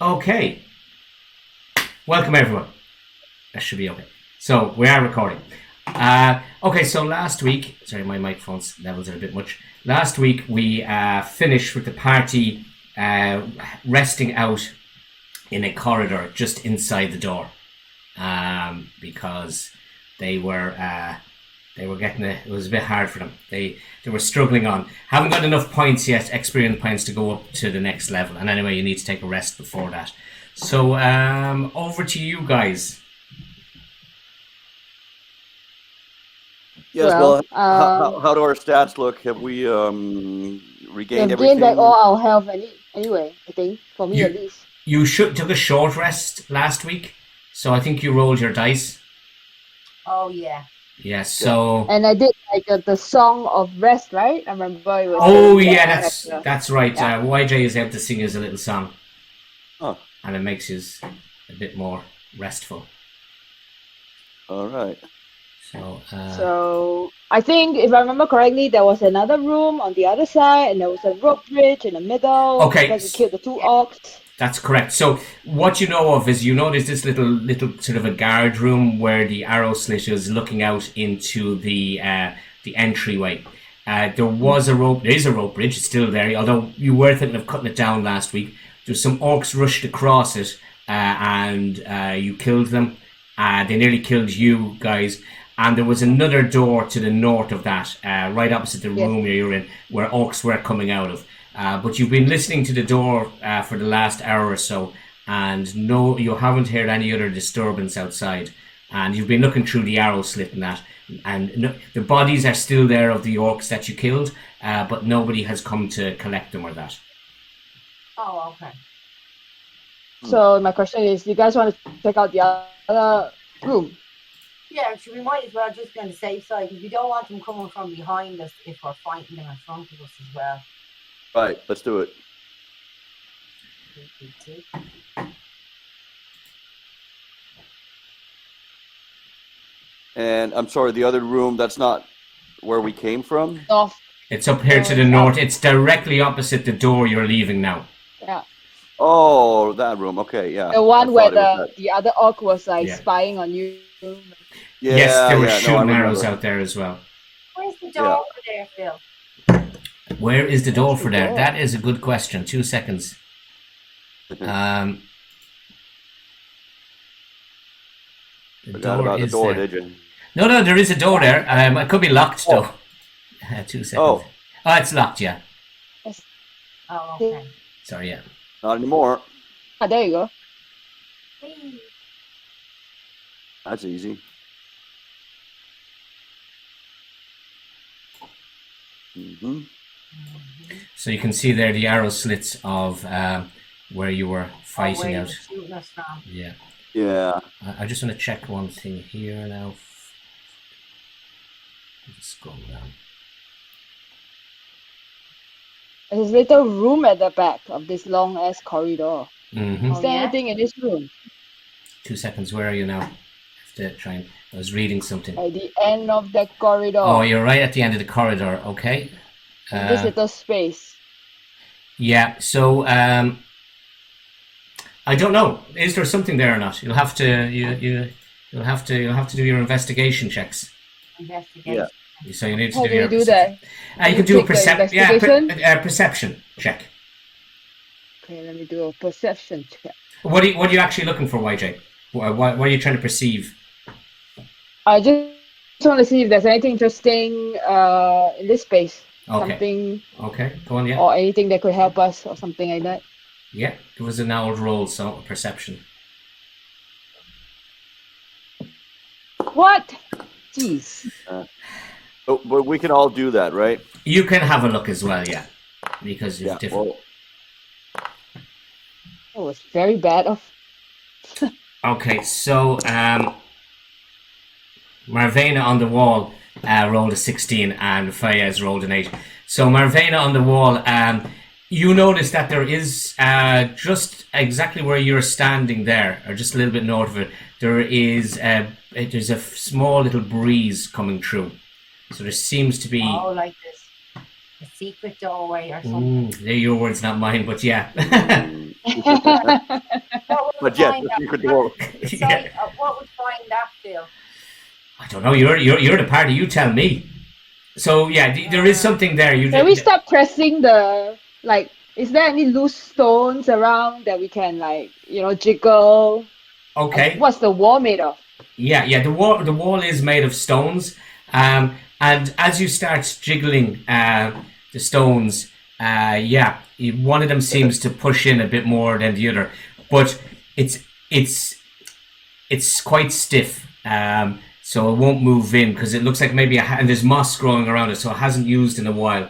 Okay. Welcome, everyone. That should be okay. So, we are recording. Okay, so last week... Sorry, my microphone's levels are a bit much. Last week, we finished with the party resting out in a corridor just inside the door. Because they were getting it was a bit hard for them. They were struggling on. Haven't got enough points yet, experience points, to go up to the next level. And anyway, you need to take a rest before that. So over to you guys. Yes, well, how do our stats look? Have we regained everything? Gained back all our health anyway, I think, for me at least. You took a short rest last week, so I think you rolled your dice. Oh, yeah. Yes, so... And I did like the Song of Rest, right? I remember it was... Oh, yeah, that's right. Yeah. YJ is able to sing us a little song. Oh. And it makes you a bit more restful. All right. So I think, if I remember correctly, there was another room on the other side, and there was a rope bridge in the middle. Okay. Because we killed the two orcs. That's correct. So what you know of is there's this little sort of a guard room where the arrow slit is looking out into the entryway. There is a rope bridge. It's still there, although you were thinking of cutting it down last week. There's some orcs rushed across it, and you killed them. They nearly killed you guys. And there was another door to the north of that, right opposite the room you're in, where orcs were coming out of. But you've been listening to the door for the last hour or so, and no, you haven't heard any other disturbance outside. And you've been looking through the arrow slit and that, and the bodies are still there of the orcs that you killed, but nobody has come to collect them or that. Oh, okay. So my question is, do you guys want to check out the other room? Yeah, actually, we might as well just be on the safe side, because we don't want them coming from behind us if we're fighting them in front of us as well. Right, let's do it. And I'm sorry, the other room, that's not where we came from? North. It's up here to the north. It's directly opposite the door you're leaving now. Yeah. Oh, that room. Okay, yeah. The one where the other orc was spying on you. Yeah, yes, there were shooting I arrows out there as well. Where's the door over there, Phil? Where is the door for there? That is a good question. 2 seconds. Forgot about the door, did you? No, there is a door there. It could be locked though. 2 seconds. Oh, it's locked, yeah. Oh, okay. Sorry, yeah. Not anymore. Ah, there you go. That's easy. So you can see there the arrow slits of where you were fighting out. Yeah. Yeah. I just want to check one thing here now. Just scroll down. There's a little room at the back of this long ass corridor. Is there anything in this room? 2 seconds. Where are you now? I have to try and... I was reading something. At the end of the corridor. Oh, you're right at the end of the corridor. Okay. This little space. Yeah. So I don't know. Is there something there or not? You'll have to you'll have to do your investigation checks. Investigation. Yeah. So you need to How do your do that? you can do a investigation? perception check. Okay, let me do a perception check. What are you actually looking for, YJ? What are you trying to perceive? I just want to see if there's anything interesting in this space. Okay. Something. Okay, go on, yeah. Or anything that could help us, or something like that. Yeah, it was an old roll, so perception. What? Jeez. But we can all do that, right? You can have a look as well, yeah, because it's different. Well, Oh, it's very bad. Okay, so Marvena on the wall rolled a 16 and Fayez rolled an 8. So Marvena on the wall, you notice that there is just exactly where you're standing there, or just a little bit north of it, there's a small little breeze coming through. So there seems to be... Oh, like this. A secret doorway or something. They're your words, not mine, but yeah. But yes, the secret door. What would find that, Phil? I don't know. You're the party. You tell me. So yeah, there is something there. Can we stop pressing the like? Is there any loose stones around that we can jiggle? Okay. What's the wall made of? Yeah. The wall is made of stones. And as you start jiggling the stones, one of them seems to push in a bit more than the other, but it's quite stiff. So it won't move in because it looks like maybe and there's moss growing around it, so it hasn't used in a while.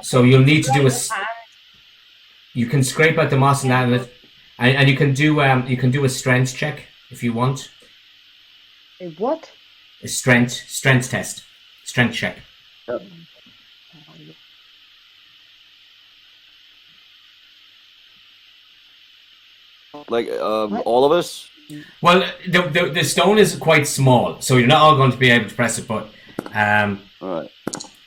So you'll need to do you can scrape out the moss and that, and you can do a strength check if you want. A what? A strength test, strength check. Yep. Like all of us. Well, the stone is quite small, so you're not all going to be able to press it. But all right.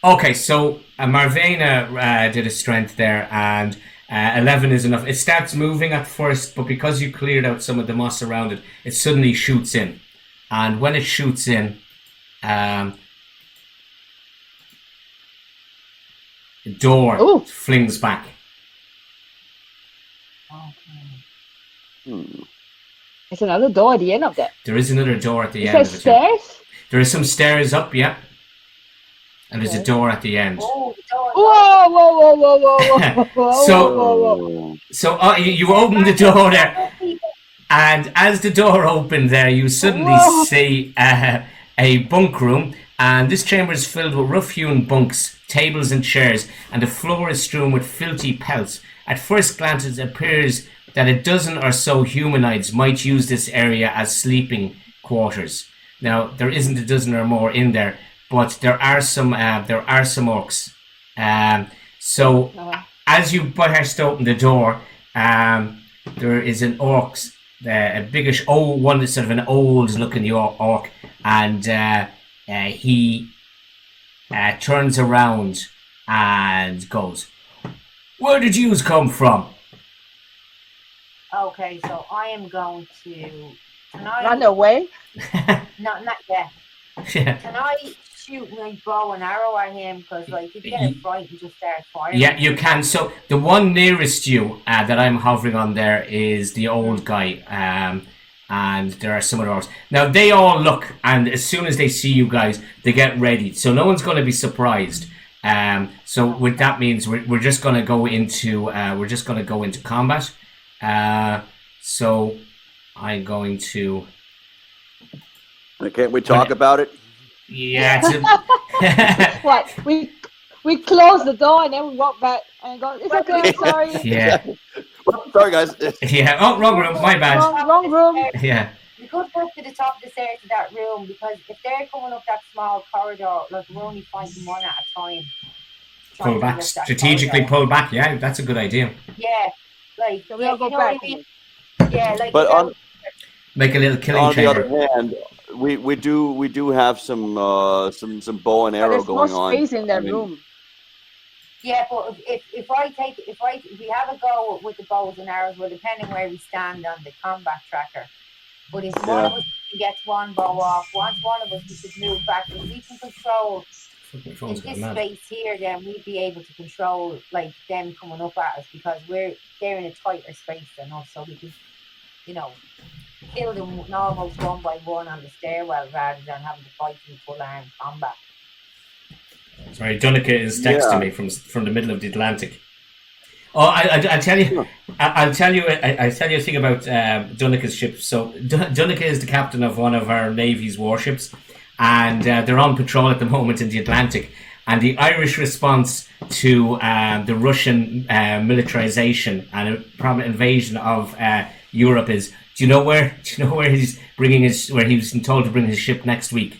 Okay, so Marvena did a strength there, and 11 is enough. It starts moving at first, but because you cleared out some of the moss around it, it suddenly shoots in, and when it shoots in, the door flings back. There's another door at the end of that. There is another door at the end. Is there stairs? There is some stairs up, yeah. And there's a door at the end. Oh, whoa. So you open the door there. And as the door opened there, you suddenly see a bunk room. And this chamber is filled with rough-hewn bunks, tables and chairs. And the floor is strewn with filthy pelts. At first glance, it appears that a dozen or so humanoids might use this area as sleeping quarters. Now, there isn't a dozen or more in there, but there are some orcs. So as you burst open the door, there is an orcs, a biggish old one, that's sort of an old-looking orc, and he turns around and goes, "Where did yous come from?" Okay, so I am going to... Run away? Not yet. Yeah. Can I shoot my bow and arrow at him? Because if you get frightened, just start firing. Yeah, you can. So the one nearest you that I'm hovering on there is the old guy, and there are some other orcs. Now they all look, and as soon as they see you guys, they get ready. So no one's going to be surprised. So what that means, we're just going to go into combat. So I'm going to. Can't we talk about it? Yeah. What? We close the door and then we walk back and go, "It's okay, I'm sorry." Yeah. Sorry, guys. Yeah. Oh, wrong room. My bad. Wrong room. Yeah. We could go up to the top of the stairs to that room, because if they're coming up that small corridor, we're only fighting one at a time. Pull back. Strategically pull back. Yeah, that's a good idea. Yeah. So we all go back. What I mean? Yeah, but make a little killing on chamber. the other hand, we do have some bow and arrow going on. There's more space in that room. Yeah, but if we have a go with the bows and arrows, well, depending where we stand on the combat tracker. But if one of us gets one bow off, once one of us we should move back. If we can control in this space here, then we'd be able to control them coming up at us, because they're in a tighter space than us, so we can, kill them almost one by one on the stairwell rather than having to fight in full-armed combat. Sorry, Dunica is texting me from the middle of the Atlantic. Oh, I'll tell you a thing about Dunica's ship. So Dunica is the captain of one of our Navy's warships, and they're on patrol at the moment in the Atlantic. And the Irish response to the Russian militarization and probably invasion of Europe is, do you know where he's bringing where he was told to bring his ship next week?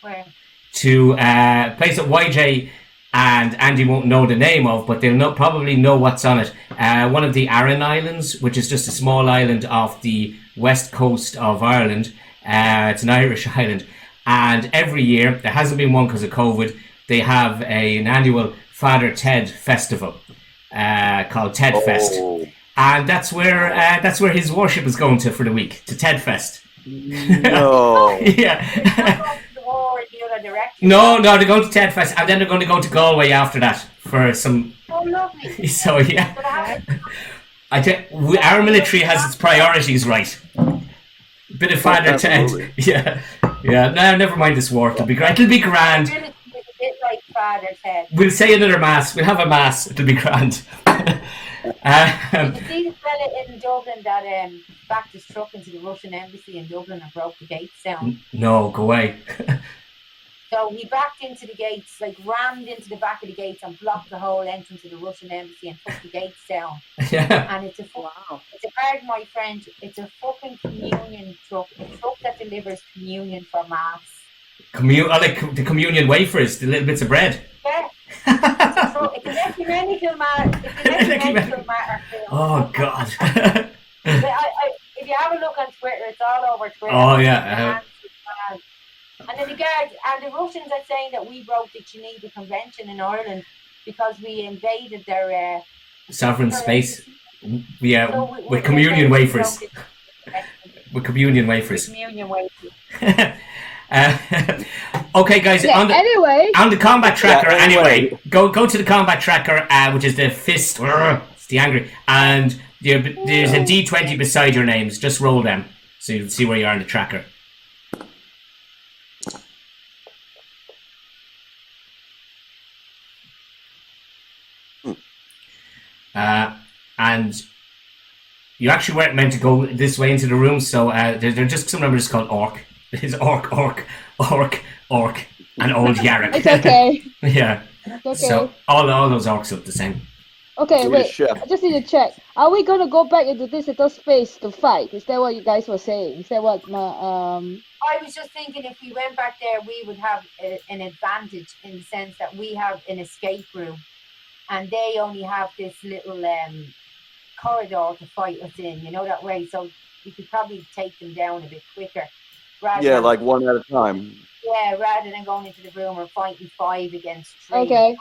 Where? To a place that YJ and Andy won't know the name of, but they'll probably know what's on it. One of the Aran Islands, which is just a small island off the west coast of Ireland. It's an Irish island. And every year, there hasn't been one because of COVID, they have an annual Father Ted festival called Ted Fest. And that's where his worship is going to for the week, to Tedfest. No. Yeah. The war in the other direction. No, they're going to Tedfest, and then they're going to go to Galway after that for some. Oh, lovely. So yeah, our military has its priorities right. Bit of Father Ted. Yeah. No, never mind this war. It'll be great. It'll be grand. It's a bit like Father Ted. We'll say another mass. We'll have a mass. It'll be grand. Did you see the fella in Dublin that backed his truck into the Russian embassy in Dublin and broke the gates down? No, go away. So he backed into the gates, like rammed into the back of the gates and blocked the whole entrance of the Russian embassy and took the gates down. Yeah. And it's a pardon my French, it's a fucking communion truck, a truck that delivers communion for mass. Like the communion wafers, the little bits of bread. Yeah. It's an ecumenical matter. Oh God. If you have a look on Twitter, it's all over Twitter. Oh yeah. And then the guards and the Russians are saying that we broke the Geneva Convention in Ireland because we invaded their sovereign space. Yeah, so with communion wafers. With communion wafers. Okay, guys. Yeah, on the combat tracker. Anyway, go to the combat tracker, which is the fist. It's the angry, and there's a D20 beside your names. Just roll them, so you can see where you are in the tracker. And you actually weren't meant to go this way into the room, so they're just some numbers called Orc. There's Orc, and Old Yarrick. It's okay. Yeah. It's okay. So all those Orcs look the same. Okay, wait. I just need to check. Are we gonna go back into this little space to fight? Is that what you guys were saying? Is that what I was just thinking if we went back there, we would have an advantage in the sense that we have an escape room, and they only have this little corridor to fight us in. You know that way, so we could probably take them down a bit quicker. Like one at a time. Yeah, rather than going into the room or fighting 5 against 3. Okay.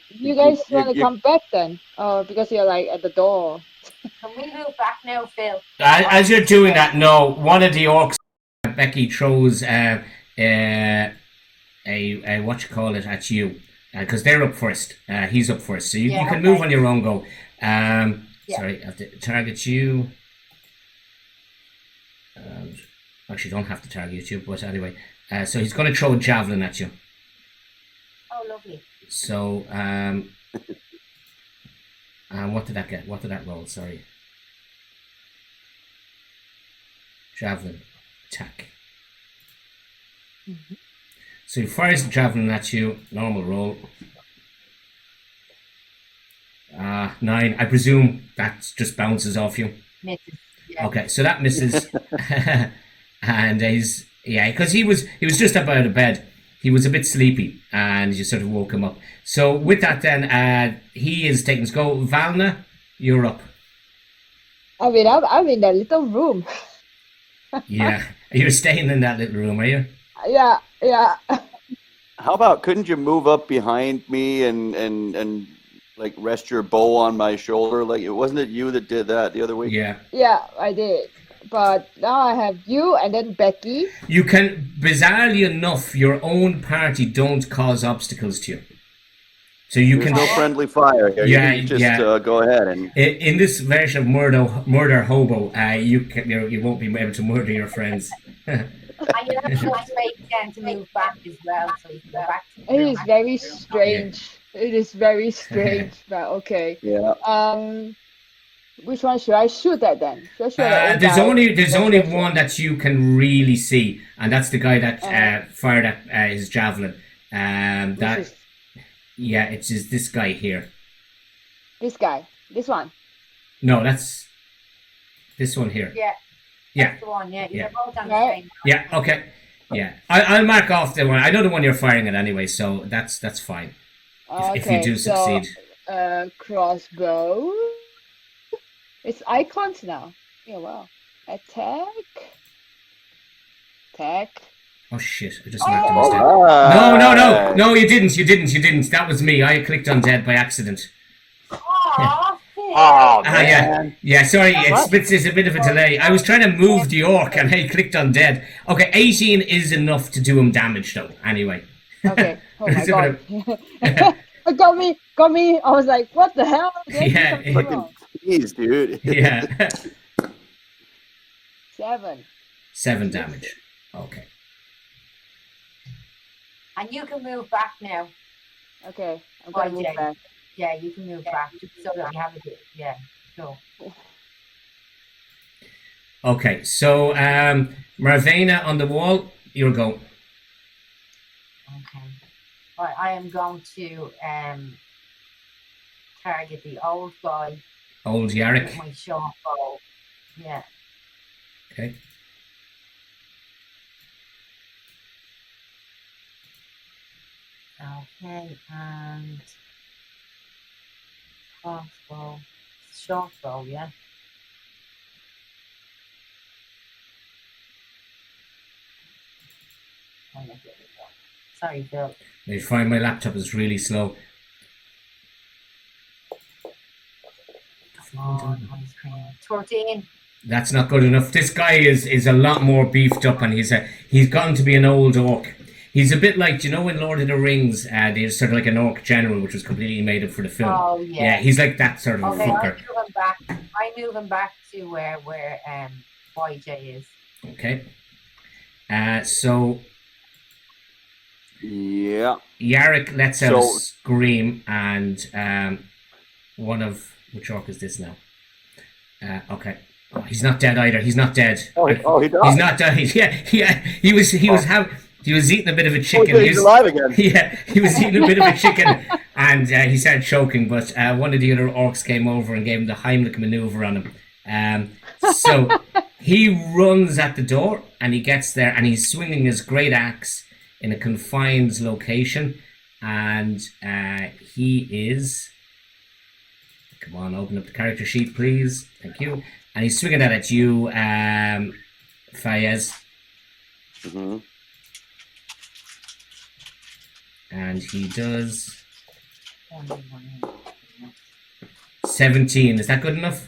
You guys want to come back then? Because you're like at the door. Can we move back now, Phil? As you're doing that, no, one of the Orcs, Becky, throws a what you call it at you, because they're up first. He's up first, so you can move on your own go. Sorry, I have to target you. Actually, don't have to target you, but anyway. So he's going to throw a javelin at you. Oh, lovely. So, what did that get? What did that roll? Sorry. Javelin. Attack. Mm-hmm. So he fires the javelin at you. Normal roll. 9. I presume that just bounces off you. Misses. Yeah. Okay, so that misses. And because he was just up out of bed. He was a bit sleepy, and you sort of woke him up. So with that, then he is taking his go. Valna, you're up. I mean, I'm in that little room. Yeah, you're staying in that little room, are you? Yeah. How about couldn't you move up behind me and like rest your bow on my shoulder? Like, wasn't it you that did that the other week? Yeah. Yeah, I did. But now I have you and then Becky. You can, bizarrely enough, your own party don't cause obstacles to you. So There's no friendly fire here. Yeah, you can just go ahead and. In this version of murder hobo, you won't be able to murder your friends. And you have to wait again to move back as well. So you can go back to it is very strange. Yeah. It is very strange, but okay. Yeah. Which one should I shoot at then? There's only one that you can really see, and that's the guy that fired at his javelin. It's just this guy here. This guy. This one. No, that's this one here. Yeah. That's the one. Yeah. You're both on the same. Yeah. Okay. Yeah. I'll mark off the one. I know the one you're firing at anyway, so that's fine. If you do succeed. Crossbow. It's icons now. Yeah, wow. Attack. Oh shit! I just marked him as dead. No! You didn't. That was me. I clicked on dead by accident. Aww, Phil. Oh, yeah. man. Yeah, sorry, it's a bit of a delay. I was trying to move the orc and I clicked on dead. Okay, 18 is enough to do him damage though, anyway. Okay. Oh my It's a god. bit of- It got me. I was like, what the hell? Did I do Yeah, something Fucking wrong? please, dude. yeah. 7. 7 damage. Okay. And you can move back now. Okay. I'm gonna move Jay. back. Yeah, you can move back so that we have a bit. Yeah, so. Okay, so Marvena on the wall, your go. Okay. Right, I am going to target the old guy Old with Yarrick. my short bow. Yeah. Okay. Okay, and crossbow, short bow, yeah. Oh, look at it. Sorry, Phil. I find my laptop is really slow. On screen. 13. That's not good enough. This guy is a lot more beefed up, and he's gotten to be an old orc. He's a bit like, do you know, in Lord of the Rings, there's sort of like an orc general, which was completely made up for the film. Oh, yeah. Yeah, he's like that sort of Okay, fucker. I move him back to where YJ is. Okay. So Yeah. Yarrick lets out a So- scream, and which orc is this now? Okay. Oh, he's not dead either. He's not dead. He died. He's not dead. Yeah. He was eating a bit of a chicken. He's alive again. Yeah, he was eating a bit of a chicken, and he started choking. But one of the other orcs came over and gave him the Heimlich maneuver on him. So he runs at the door, and he gets there, and he's swinging his great axe in a confined location, and he is. Come on, open up the character sheet, please. Thank you. And he's swinging that at you, Fayez. Mm-hmm. And he does 17. Is that good enough?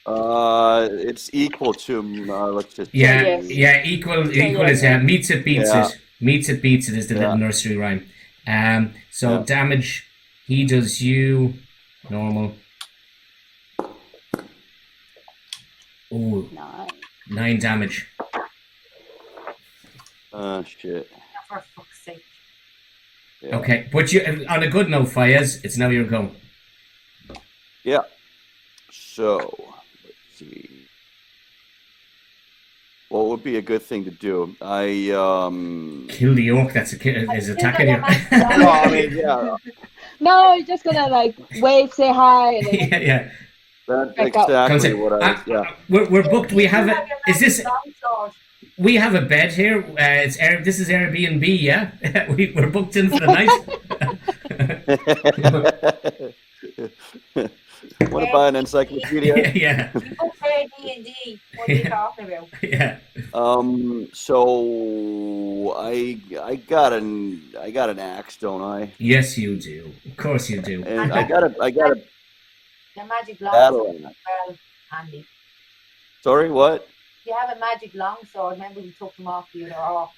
It's equal to. Let's just. Yeah, Yes. equal is meets it, beats Yeah. it. Meets it, beats it is the little Yeah. nursery rhyme. So Yeah. damage, he does you normal. Oh, 9 damage. Shit. For fuck's sake. Yeah. Okay, but you on a good note, Fayez, it's now your go. Yeah. So, let's see. What would be a good thing to do? Kill the orc that's is attacking you. No, I mean, yeah. No, you're just gonna like wave, say hi, and then yeah. That's Back up. exactly what I. Yeah. We're booked. We have a. Is this? Longsword. We have a bed here. This is Airbnb. Yeah, we're booked in for the night. Want to buy an encyclopedia? yeah. You go play D&D. What are you talking about? Yeah. So I got an axe, don't I? Yes, you do. Of course, you do. And I got a The magic battle longsword axe. as well, Andy. Sorry, what? You have a magic longsword. Remember we took them off the other orcs.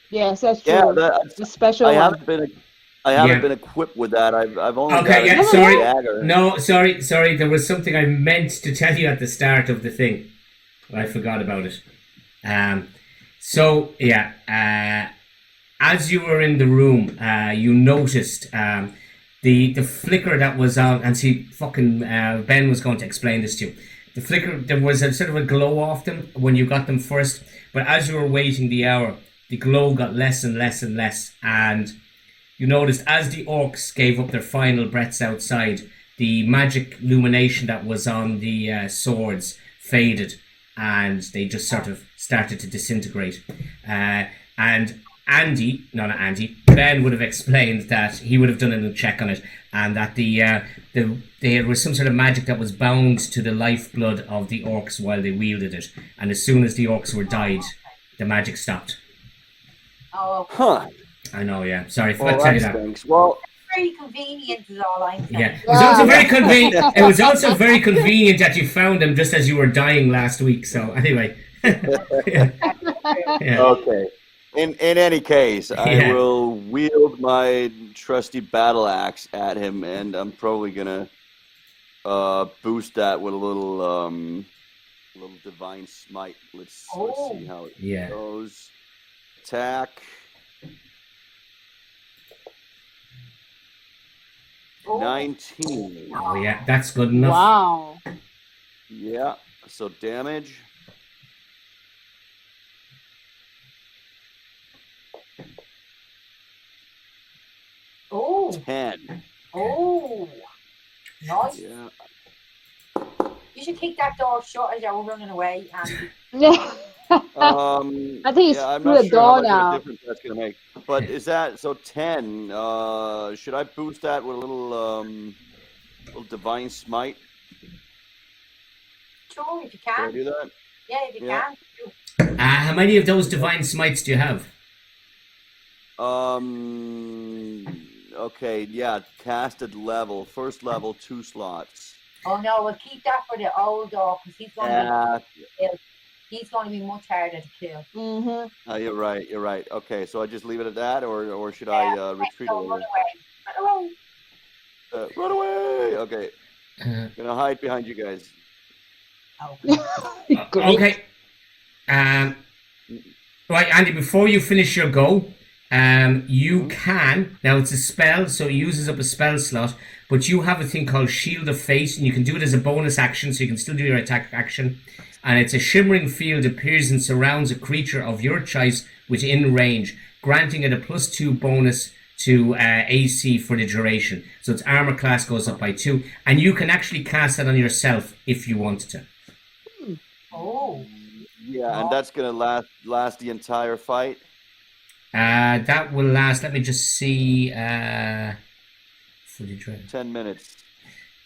yes, that's true. Yeah, The special I one. haven't been equipped with that. I've only Okay, got yeah, a sorry. dagger. No, sorry. There was something I meant to tell you at the start of the thing. I forgot about it. So yeah, as you were in the room, you noticed the flicker that was on, and see, fucking Ben was going to explain this to you. The flicker, there was a sort of a glow off them when you got them first, but as you were waiting the hour, the glow got less and less and less, and you noticed as the orcs gave up their final breaths outside, the magic illumination that was on the swords faded, and they just sort of started to disintegrate. And Ben would have explained that he would have done a check on it, and that there was some sort of magic that was bound to the lifeblood of the orcs while they wielded it, and as soon as the orcs were died, the magic stopped. Oh, Huh. I know, yeah. Sorry, Well, let's tell you that that. stinks. Well, very convenient, is all I'm saying. Yeah, it was also very convenient. It was also very convenient that you found them just as you were dying last week. So anyway, yeah. Okay. In any case, I will wield my trusty battle axe at him, and I'm probably gonna boost that with a little divine smite. Let's see how it goes. Attack. 19. Oh yeah, that's good enough. Wow. Yeah. So damage. Oh. 10. Oh. Nice. Yeah. You should kick that door shut as you're running away, and Yeah. I think it's I'm through not the sure how door much now. of a difference that's gonna make. But is that so? 10. Should I boost that with a little divine smite? sure, if you Can I can. do that? Yeah, if you can. How many of those divine smites do you have? Okay, yeah, casted level, first level, 2 slots. Oh no, we'll keep that for the old dog because he's going to be much harder to kill. Mm-hmm. You're right. Okay, so I just leave it at that, or should I retreat? Run away. Run away! Okay, gonna hide behind you guys. Okay. Right, Andy. Before you finish your go, you can now. It's a spell, so it uses up a spell slot. But you have a thing called Shield of Faith, and you can do it as a bonus action, so you can still do your attack action. And it's a shimmering field appears and surrounds a creature of your choice within range, granting it a +2 bonus to AC for the duration. So its armor class goes up by 2, and you can actually cast that on yourself if you wanted to. Oh. Yeah, and that's gonna last the entire fight. That will last. Let me just see. For the 10 minutes.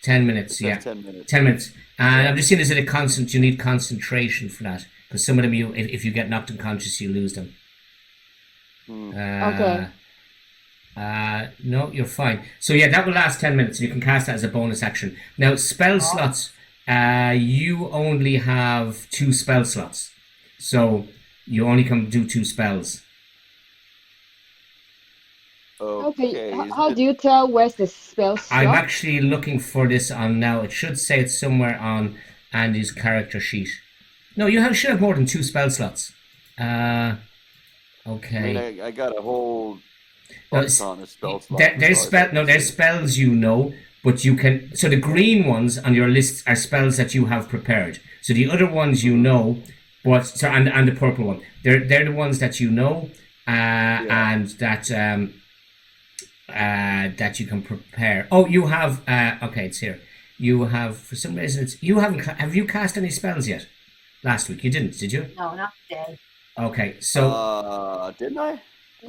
10 minutes, yeah. 10 minutes. 10 minutes. And I'm just seeing, is it a constant? You need concentration for that. Because some of them, if you get knocked unconscious, you lose them. Okay. No, you're fine. So yeah, that will last 10 minutes. You can cast that as a bonus action. Now, spell slots, you only have 2 spell slots. So you only can do 2 spells. Okay. How do you tell where's the spell slot? I'm actually looking for this on now. It should say it's somewhere on Andy's character sheet. No, should have more than 2 spell slots. Okay. I mean, I got a whole bunch on a spell slot. There's spells you know, but you can. So the green ones on your list are spells that you have prepared. So the other ones you know, and the purple one, they're the ones that you know, and that you can prepare. Oh, you have. Okay, it's here. You have, for some reason, have you cast any spells yet? Last week you didn't, did you? No, not today. Okay, so didn't I?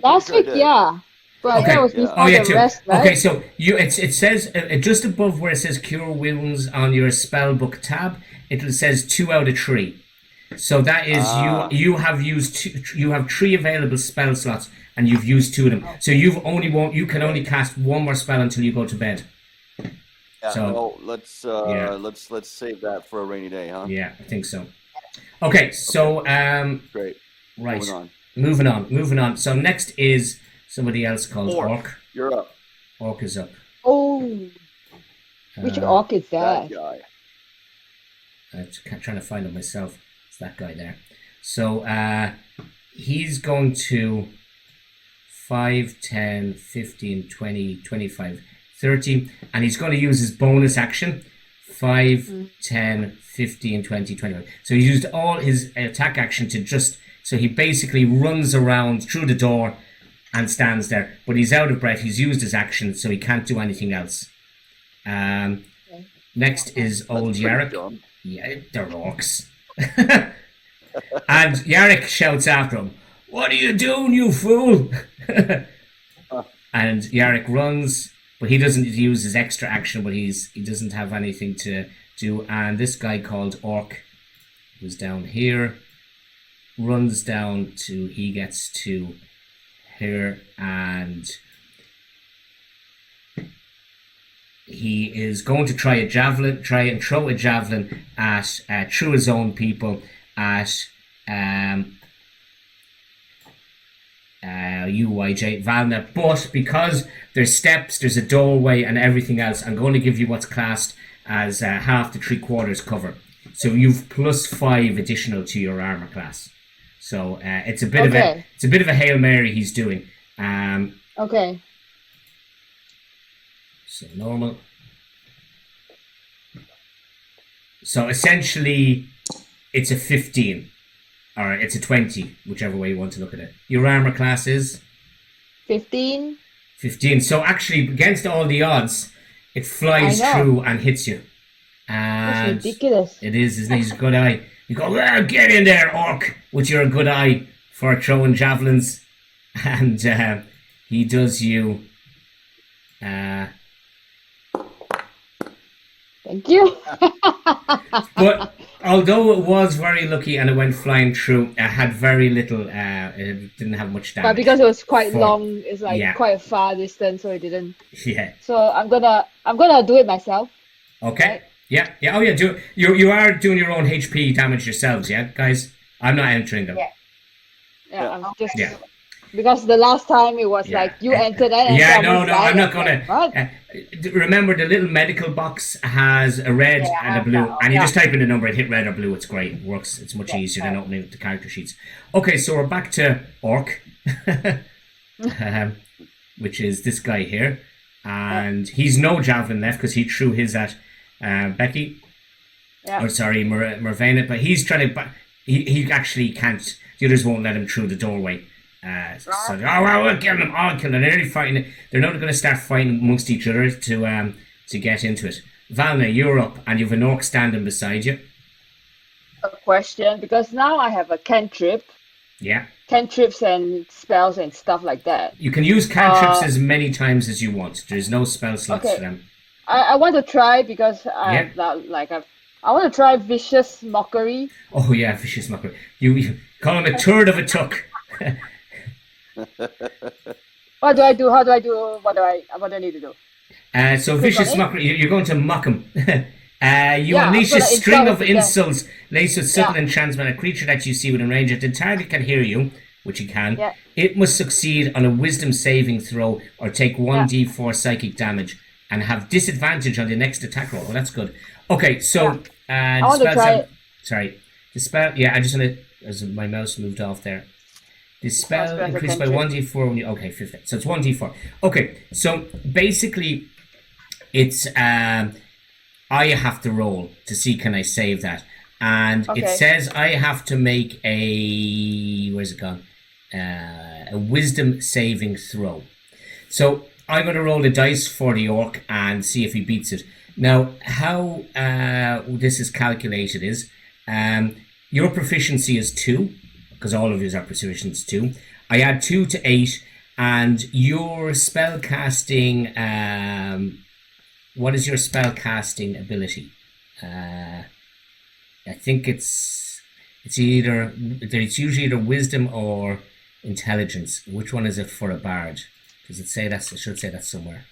Last week, yeah. But that was before the rest, right? Okay, so it says just above where it says Cure Wounds on your spellbook tab, it says 2 out of 3. So that is you have used 2, you have 3 available spell slots and you've used 2 of them. So you can only cast 1 more spell until you go to bed. Yeah, so let's save that for a rainy day, huh? Yeah, I think so. Okay, so great. Right. Moving on. So next is somebody else called Orc. You're up. Orc is up. Oh. Which Orc is that? That guy. I'm trying to find it myself. It's that guy there. So he's going to 5, 10, 15, 20, 25, 30, and he's going to use his bonus action. 5, 10, 15, 20, 25. So he used all his attack action to just... So he basically runs around through the door and stands there. But he's out of breath. He's used his action, so he can't do anything else. Next is old Yarrick. Yeah, they're orcs. And Yarrick shouts after him, "What are you doing, you fool?" And Yarrick runs, but he doesn't use his extra action, but he doesn't have anything to do. And this guy called Orc, who's down here, runs down he gets to here, and he is going to try and throw a javelin at through his own people at UYJ Valna, but because there's steps, there's a doorway, and everything else, I'm going to give you what's classed as half to 3/4 cover. So you've +5 additional to your armor class. So it's a bit of a Hail Mary he's doing. Okay. So normal. So essentially, it's a 15. Or it's a 20, whichever way you want to look at it. Your armor class is? 15. 15. So actually, against all the odds, it flies through and hits you. And that's ridiculous. It is, isn't it? He's a good eye. You go, well, get in there, orc, with your good eye for throwing javelins. And he does you... Thank you. But although it was very lucky and it went flying through, it had very little, it didn't have much damage. But because it was quite long, it's like quite a far distance, so it didn't. Yeah. So I'm gonna do it myself. Okay. Right? Yeah. Oh yeah. You are doing your own HP damage yourselves, yeah, guys. I'm not entering them. Yeah. I'm just. Yeah. Because the last time it was like you entered and I'm not gonna. Remember, the little medical box has a red and a blue, and you just type in the number and hit red or blue. It's great. It works. It's much easier than opening the character sheets. Okay, so we're back to Orc, which is this guy here, and he's no javelin left because he threw his at Becky. Yeah. Or sorry, Mervena, but he's trying to. He actually can't. The others won't let him through the doorway. We'll kill them. I'll kill them. They're nearly fighting. They're not going to start fighting amongst each other to get into it. Valna, you're up, and you have an orc standing beside you. A question, because now I have a cantrip. Yeah. Cantrips and spells and stuff like that. You can use cantrips as many times as you want. There's no spell slots for them. I want to try because I want to try Vicious Mockery. Oh yeah, Vicious Mockery. You call him a third of a tuck. What do I do? How do I do? What do I need to do? So Vicious Mockery, you're going to mock him. You unleash a string of insults laced with subtle enchantment. A creature that you see within range, if the target can hear you, which it can, it must succeed on a wisdom saving throw or take 1d4 psychic damage and have disadvantage on the next attack roll. Oh, that's good. Okay, so I want to try it. Sorry, the spell. Yeah, I just want to. As my mouse moved off there. The spell increased by 1d4 when you... Okay, 15. So it's 1d4. Okay, so basically, it's... I have to roll to see can I save that. And it says I have to make a... Where's it gone? A wisdom saving throw. So I'm going to roll the dice for the orc and see if he beats it. Now, how this is calculated is... your proficiency is 2. Because all of yours are proficiency 2. I add 2 to 8, and your spell casting. What is your spell casting ability? I think it's usually either wisdom or intelligence. Which one is it for a bard? Does it say that? I should say that somewhere.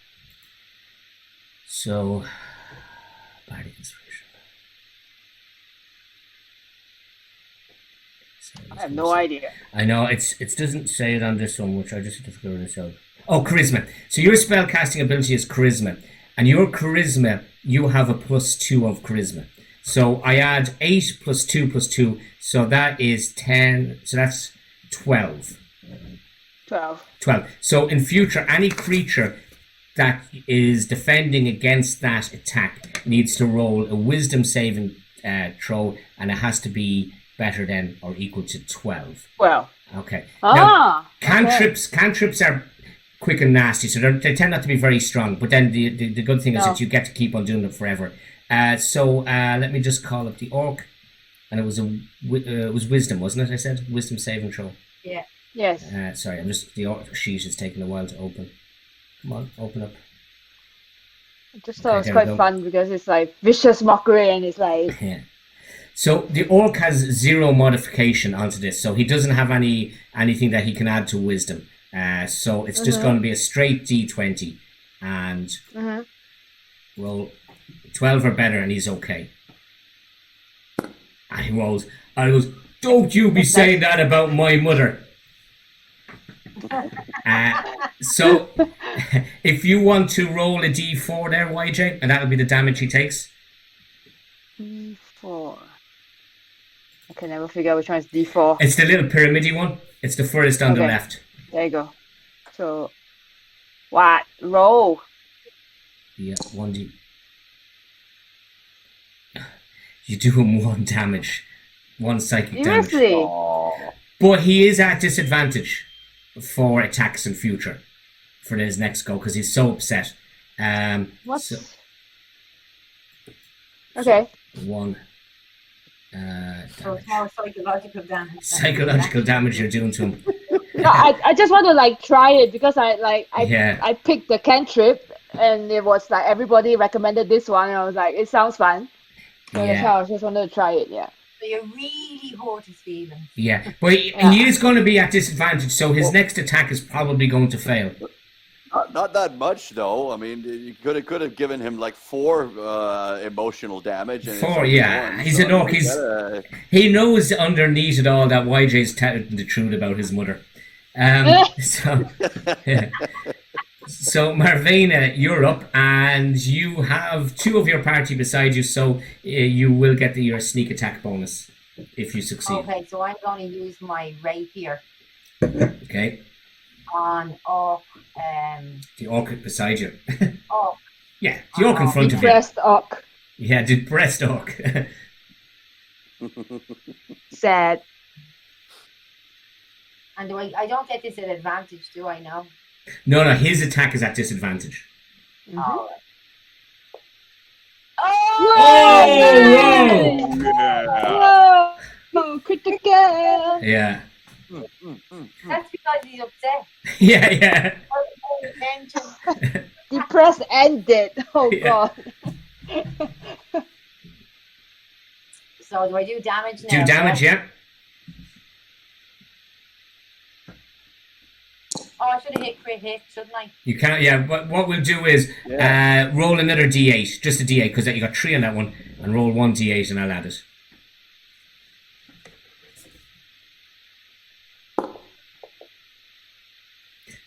So, bardic inspiration. I have no idea. I know it doesn't say it on this one, which I just have to figure this out. Oh, charisma. So your spell casting ability is charisma, and your charisma, you have a +2 of charisma. So I add 8 + 2 + 2, so that is 10. So that's 12. 12. So in future, any creature that is defending against that attack needs to roll a wisdom saving throw, and it has to be better than or equal to 12. Well. Okay. Now, cantrips are quick and nasty, so they tend not to be very strong. But then the good thing is that you get to keep on doing them forever. So let me just call up the orc, and it was wisdom, wasn't it? I said wisdom saving throw. Yeah. Yes. Sorry, the orc sheet is taking a while to open. Come on, open up. I just thought it was quite fun because it's like Vicious Mockery, and it's like. Yeah. So the orc has 0 modification onto this, so he doesn't have anything that he can add to wisdom. So it's just going to be a straight D20, and Roll 12 or better, and he's okay. And he rolls. I goes, don't you be saying that about my mother. So, if you want to roll a d4 there, YJ, and that'll be the damage he takes. D4. I can never figure out which one is D4. It's the little pyramidy one. It's the furthest on the left. There you go. So, what? Roll. Yeah, 1d. You do him 1 damage. 1 psychic damage. Seriously? But he is at disadvantage for attacks in future for his next go because he's so upset. What? So, okay. 1 So it's more psychological damage. psychological damage you're doing to him. No, I just want to like try it because I picked the cantrip and it was like everybody recommended this one and I was like it sounds fun. So that's how I just wanted to try it. Yeah. So you really hurt his feelings. Yeah, but he is going to be at disadvantage, so his next attack is probably going to fail. Not that much, though. I mean, you could have given him like 4 emotional damage. And 4, yeah. He's an orc. He knows underneath it all that YJ's telling the truth about his mother. So Marvena, you're up, and you have 2 of your party beside you, so you will get your sneak attack bonus if you succeed. Okay, so I'm going to use my rapier. Okay. On Orc. The orc beside you. Orc. Yeah, the orc in front of you. Depressed orc. Yeah, the depressed orc. Sad. And I don't get this at advantage, do I know? No, his attack is at disadvantage. Mm-hmm. Oh! Oh! Whoa! Whoa! Critical! Yeah. That's because he's upset. Yeah. Depressed and dead. Oh God. So do I do damage now? Do damage, yeah. Oh, I should have hit crit hit, shouldn't I? You can't, yeah. What we'll do is roll another d8, just a d8, because you got 3 on that one, and roll 1 d8 and I'll add it.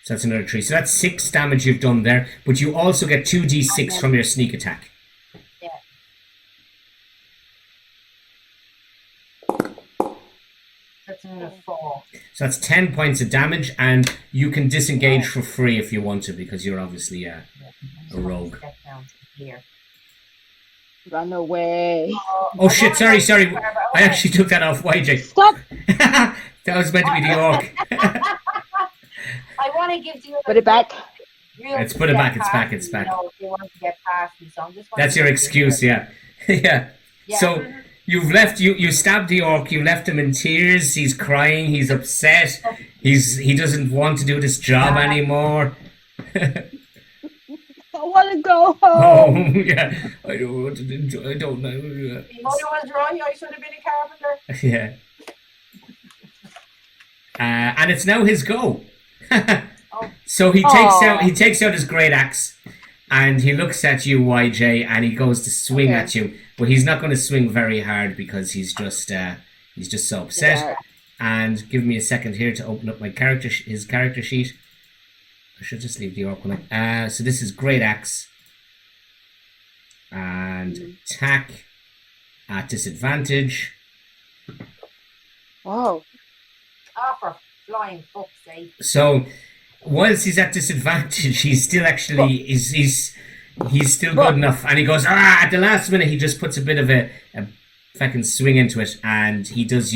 So that's another 3. So that's 6 damage you've done there, but you also get 2d6 from your sneak attack. Yeah. That's another 4. So that's 10 points of damage, and you can disengage for free if you want to, because you're obviously a rogue. Step down to here. Run away. Oh shit, sorry. I actually took that off YJ. Stop. That was meant to be the orc. I want to give you. Put it back. Let's put it back. It's back. It's back. You know, if you want to get past me, so I'm just. That's your excuse, yeah. Yeah. So you've left. You stabbed the orc. You left him in tears. He's crying. He's upset. He doesn't want to do this job anymore. I want to go home. Oh yeah. I don't want to enjoy. I don't know. My mother was right. I should have been a carpenter. Yeah. And it's now his go. So he takes out his great axe, and he looks at you, YJ, and he goes to swing at you, but he's not going to swing very hard because he's just so upset. Yeah. And give me a second here to open up my his character sheet. I should just leave the orc one up. So this is great axe and attack at disadvantage. Wow. Oh, for flying fuck's sake. So, whilst he's at disadvantage, he's still actually he's still good enough. And he goes, at the last minute, he just puts a bit of a fucking swing into it, and he hits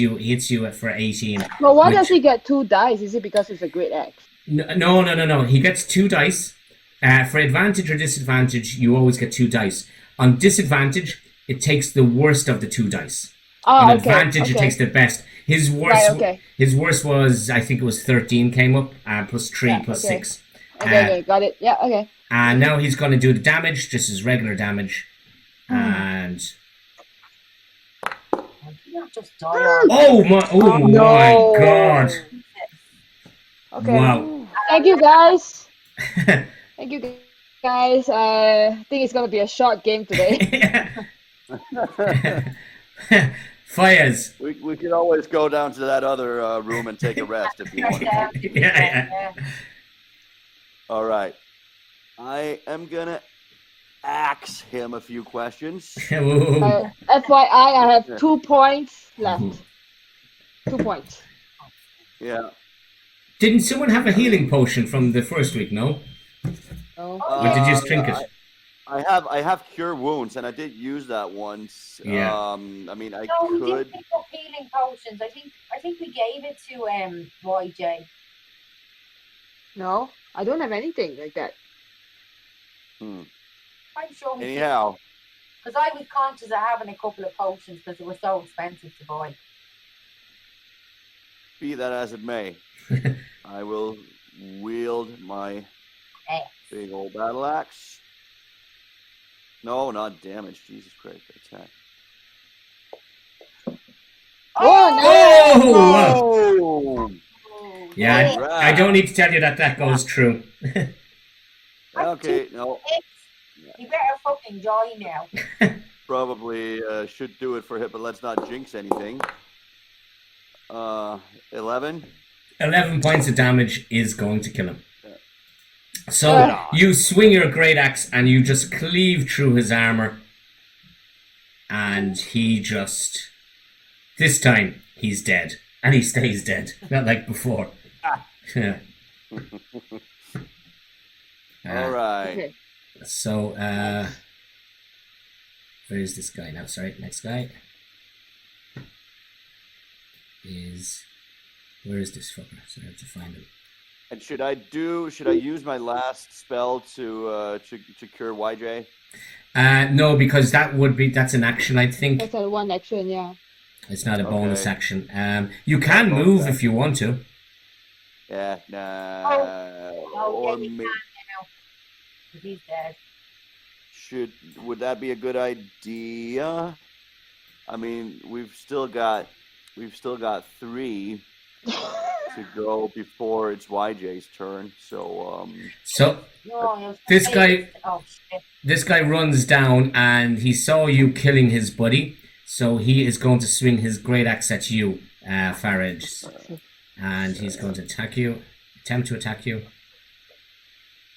you for 18. Well, why does he get 2 dice? Is it because it's a great axe? No. He gets 2 dice. For advantage or disadvantage, you always get 2 dice. On disadvantage, it takes the worst of the 2 dice. On advantage, it takes the best. His worst was, I think it was 13 came up, plus 3, plus 6. Okay, got it. Yeah, okay. And now he's going to do the damage, just his regular damage. And... Oh my god! Okay. Wow. Thank you, guys. Thank you. Guys, I think it's gonna be a short game today. Fires. We could always go down to that other room and take a rest if you want. Yeah. All right. I am gonna ask him a few questions. FYI, I have 2 points left. 2 points. Yeah. Didn't someone have a healing potion from the first week? No. Oh. Or did you just drink it? I have cure wounds, and I did use that once. Yeah. I mean, I No, we could. didn't pick up healing potions. I think we gave it to YJ. No, I don't have anything like that. Hmm. I'm sure we did. Anyhow, Because I was conscious of having a couple of potions because they were so expensive to buy. be that as it may, I will wield my big old battle axe. No, not damage. Jesus Christ, attack. Oh, Oh! Yeah, Alright. I don't need to tell you that goes true. Okay, no. You better fucking join now. Probably should do it for him, but let's not jinx anything. 11. 11 points of damage is going to kill him. So you swing your great axe and you just cleave through his armor, and he just, this time he's dead, and he stays dead, not like before. Yeah. All right. okay. So where is this guy now? Sorry, next guy is, where is this fucker? So I have to find him. And should I use my last spell to cure YJ? No, because that's an action, I think. That's a 1 action, yeah. It's not a bonus Okay. action. You can move if you want to. Yeah, nah. Oh, Or yeah, you may- can now. 'Cause he's dead. would that be a good idea? I mean, we've still got 3 to go before it's YJ's turn. So So No, This guy- Oh shit! this guy runs down and he saw you killing his buddy, so he is going to swing his great axe at you, Farage, and he's going to attempt to attack you,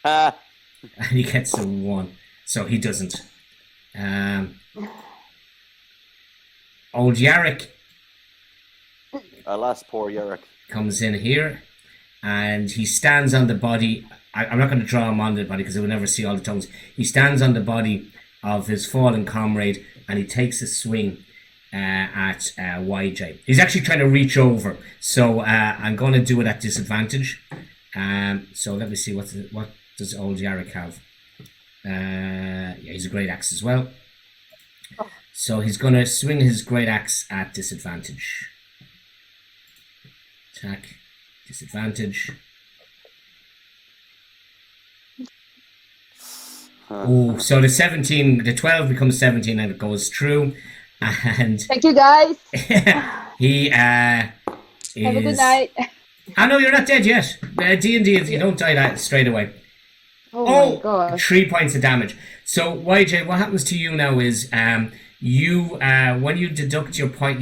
ha, and he gets a 1, so he doesn't. Old Yarrick alas, poor Yarrick. comes in here, and he stands on the body. I'm not going to draw him on the body because we'll never see all the tongues. He stands on the body of his fallen comrade, and he takes a swing at YJ. He's actually trying to reach over, so I'm going to do it at disadvantage. So let me see, what does old Yarrick have? Yeah, he's a great axe as well. So he's going to swing his great axe at disadvantage. Attack, disadvantage. Oh, so the 12 becomes 17 and it goes through. And Thank you, guys. he is... Have a good night. I know you're not dead yet. D&D is you don't die that straight away. Oh, my gosh. 3 points of damage. So YJ, what happens to you now is you when you deduct your point,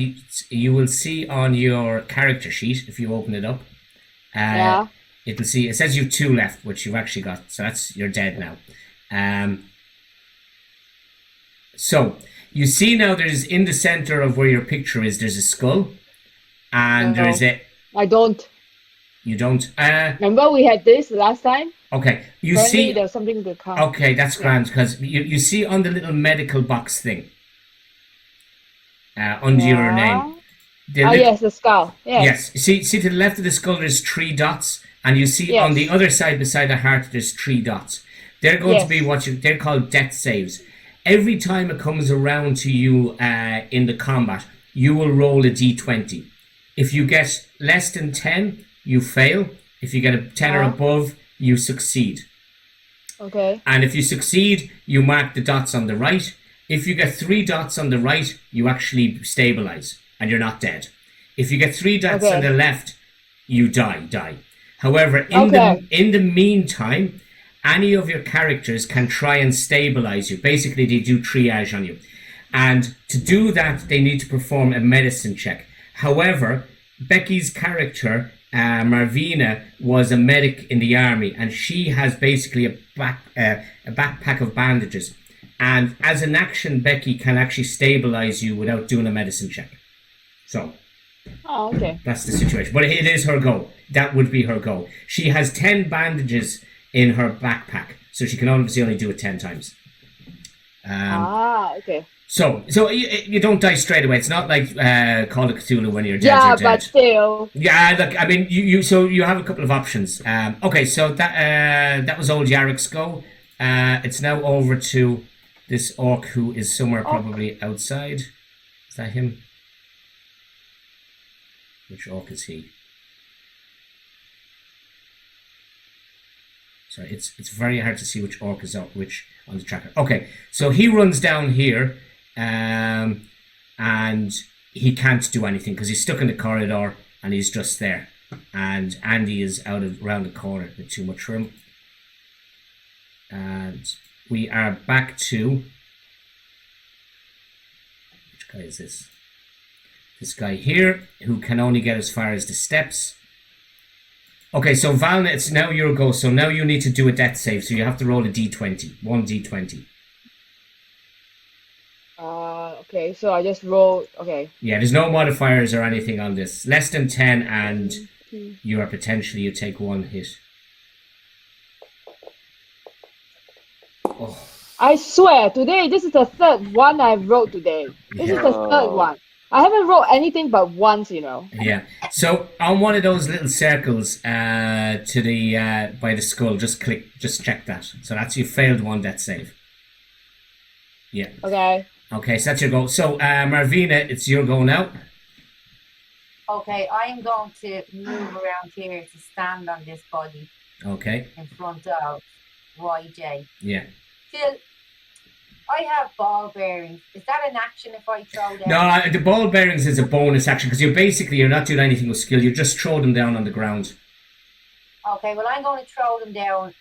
you will see on your character sheet, if you open it up, Yeah. it says you have 2 left, which you've actually got, so you're dead now. So you see now there's in the center of where your picture is, there's a skull, and No. there's a, I don't. you don't, Remember we had this last time? okay, you Apparently see, there's something to come. okay, that's grand, because you see on the little medical box thing, under your name. The Ah, lit- yes, the skull. Yes. Yes. See to the left of the skull, there's 3 dots, and you see on the Yes. other side beside the heart, there's 3 dots. They're going to be they're called death saves. Every time it comes around to you in the combat, you will roll a d20. If you get less than 10, you fail. If you get a 10 or above, you succeed. Okay. And if you succeed, you mark the dots on the right. If you get 3 dots on the right, you actually stabilize and you're not dead. If you get 3 dots on the left, you die. However, in the meantime, any of your characters can try and stabilize you. Basically, they do triage on you. And to do that, they need to perform a medicine check. However, Becky's character, Marvina, was a medic in the army, and she has basically a backpack of bandages. And as an action, Becky can actually stabilize you without doing a medicine check. So, okay. That's the situation. But it is her go. That would be her go. She has 10 bandages in her backpack, so she can obviously only do it 10 times. Okay. So you don't die straight away. It's not like Call of Cthulhu when you're dead. Yeah, you're dead. but still. Yeah, look, I mean, you have a couple of options. Okay, so that was old Yarek's go. It's now over to this orc who is somewhere probably outside. Is that him? Which orc is he? Sorry, it's very hard to see which orc is up, which on the tracker. Okay, so he runs down here, and he can't do anything because he's stuck in the corridor and he's just there. And Andy is around the corner with too much room. And we are back to, which guy is this? This guy here, who can only get as far as the steps. Okay, so Valna, it's now your go. So now you need to do a death save. So you have to roll a d20, 1 d20. Okay, so I just roll. Okay. Yeah, there's no modifiers or anything on this. Less than 10, and you take 1 hit. Oh. I swear, today this is the third one I wrote today. This is the third one. I haven't wrote anything but once, Yeah. So on one of those little circles to the by the skull, just check that. So that's you failed 1 death save. Yeah. Okay. Okay, so that's your goal. So Marvina, it's your goal now. Okay, I'm going to move around here to stand on this body. Okay. In front of YJ. Yeah. Still, I have ball bearings. Is that an action if I throw them? No, the ball bearings is a bonus action because you're not doing anything with skill. You just throw them down on the ground. Okay, well I'm going to throw them down,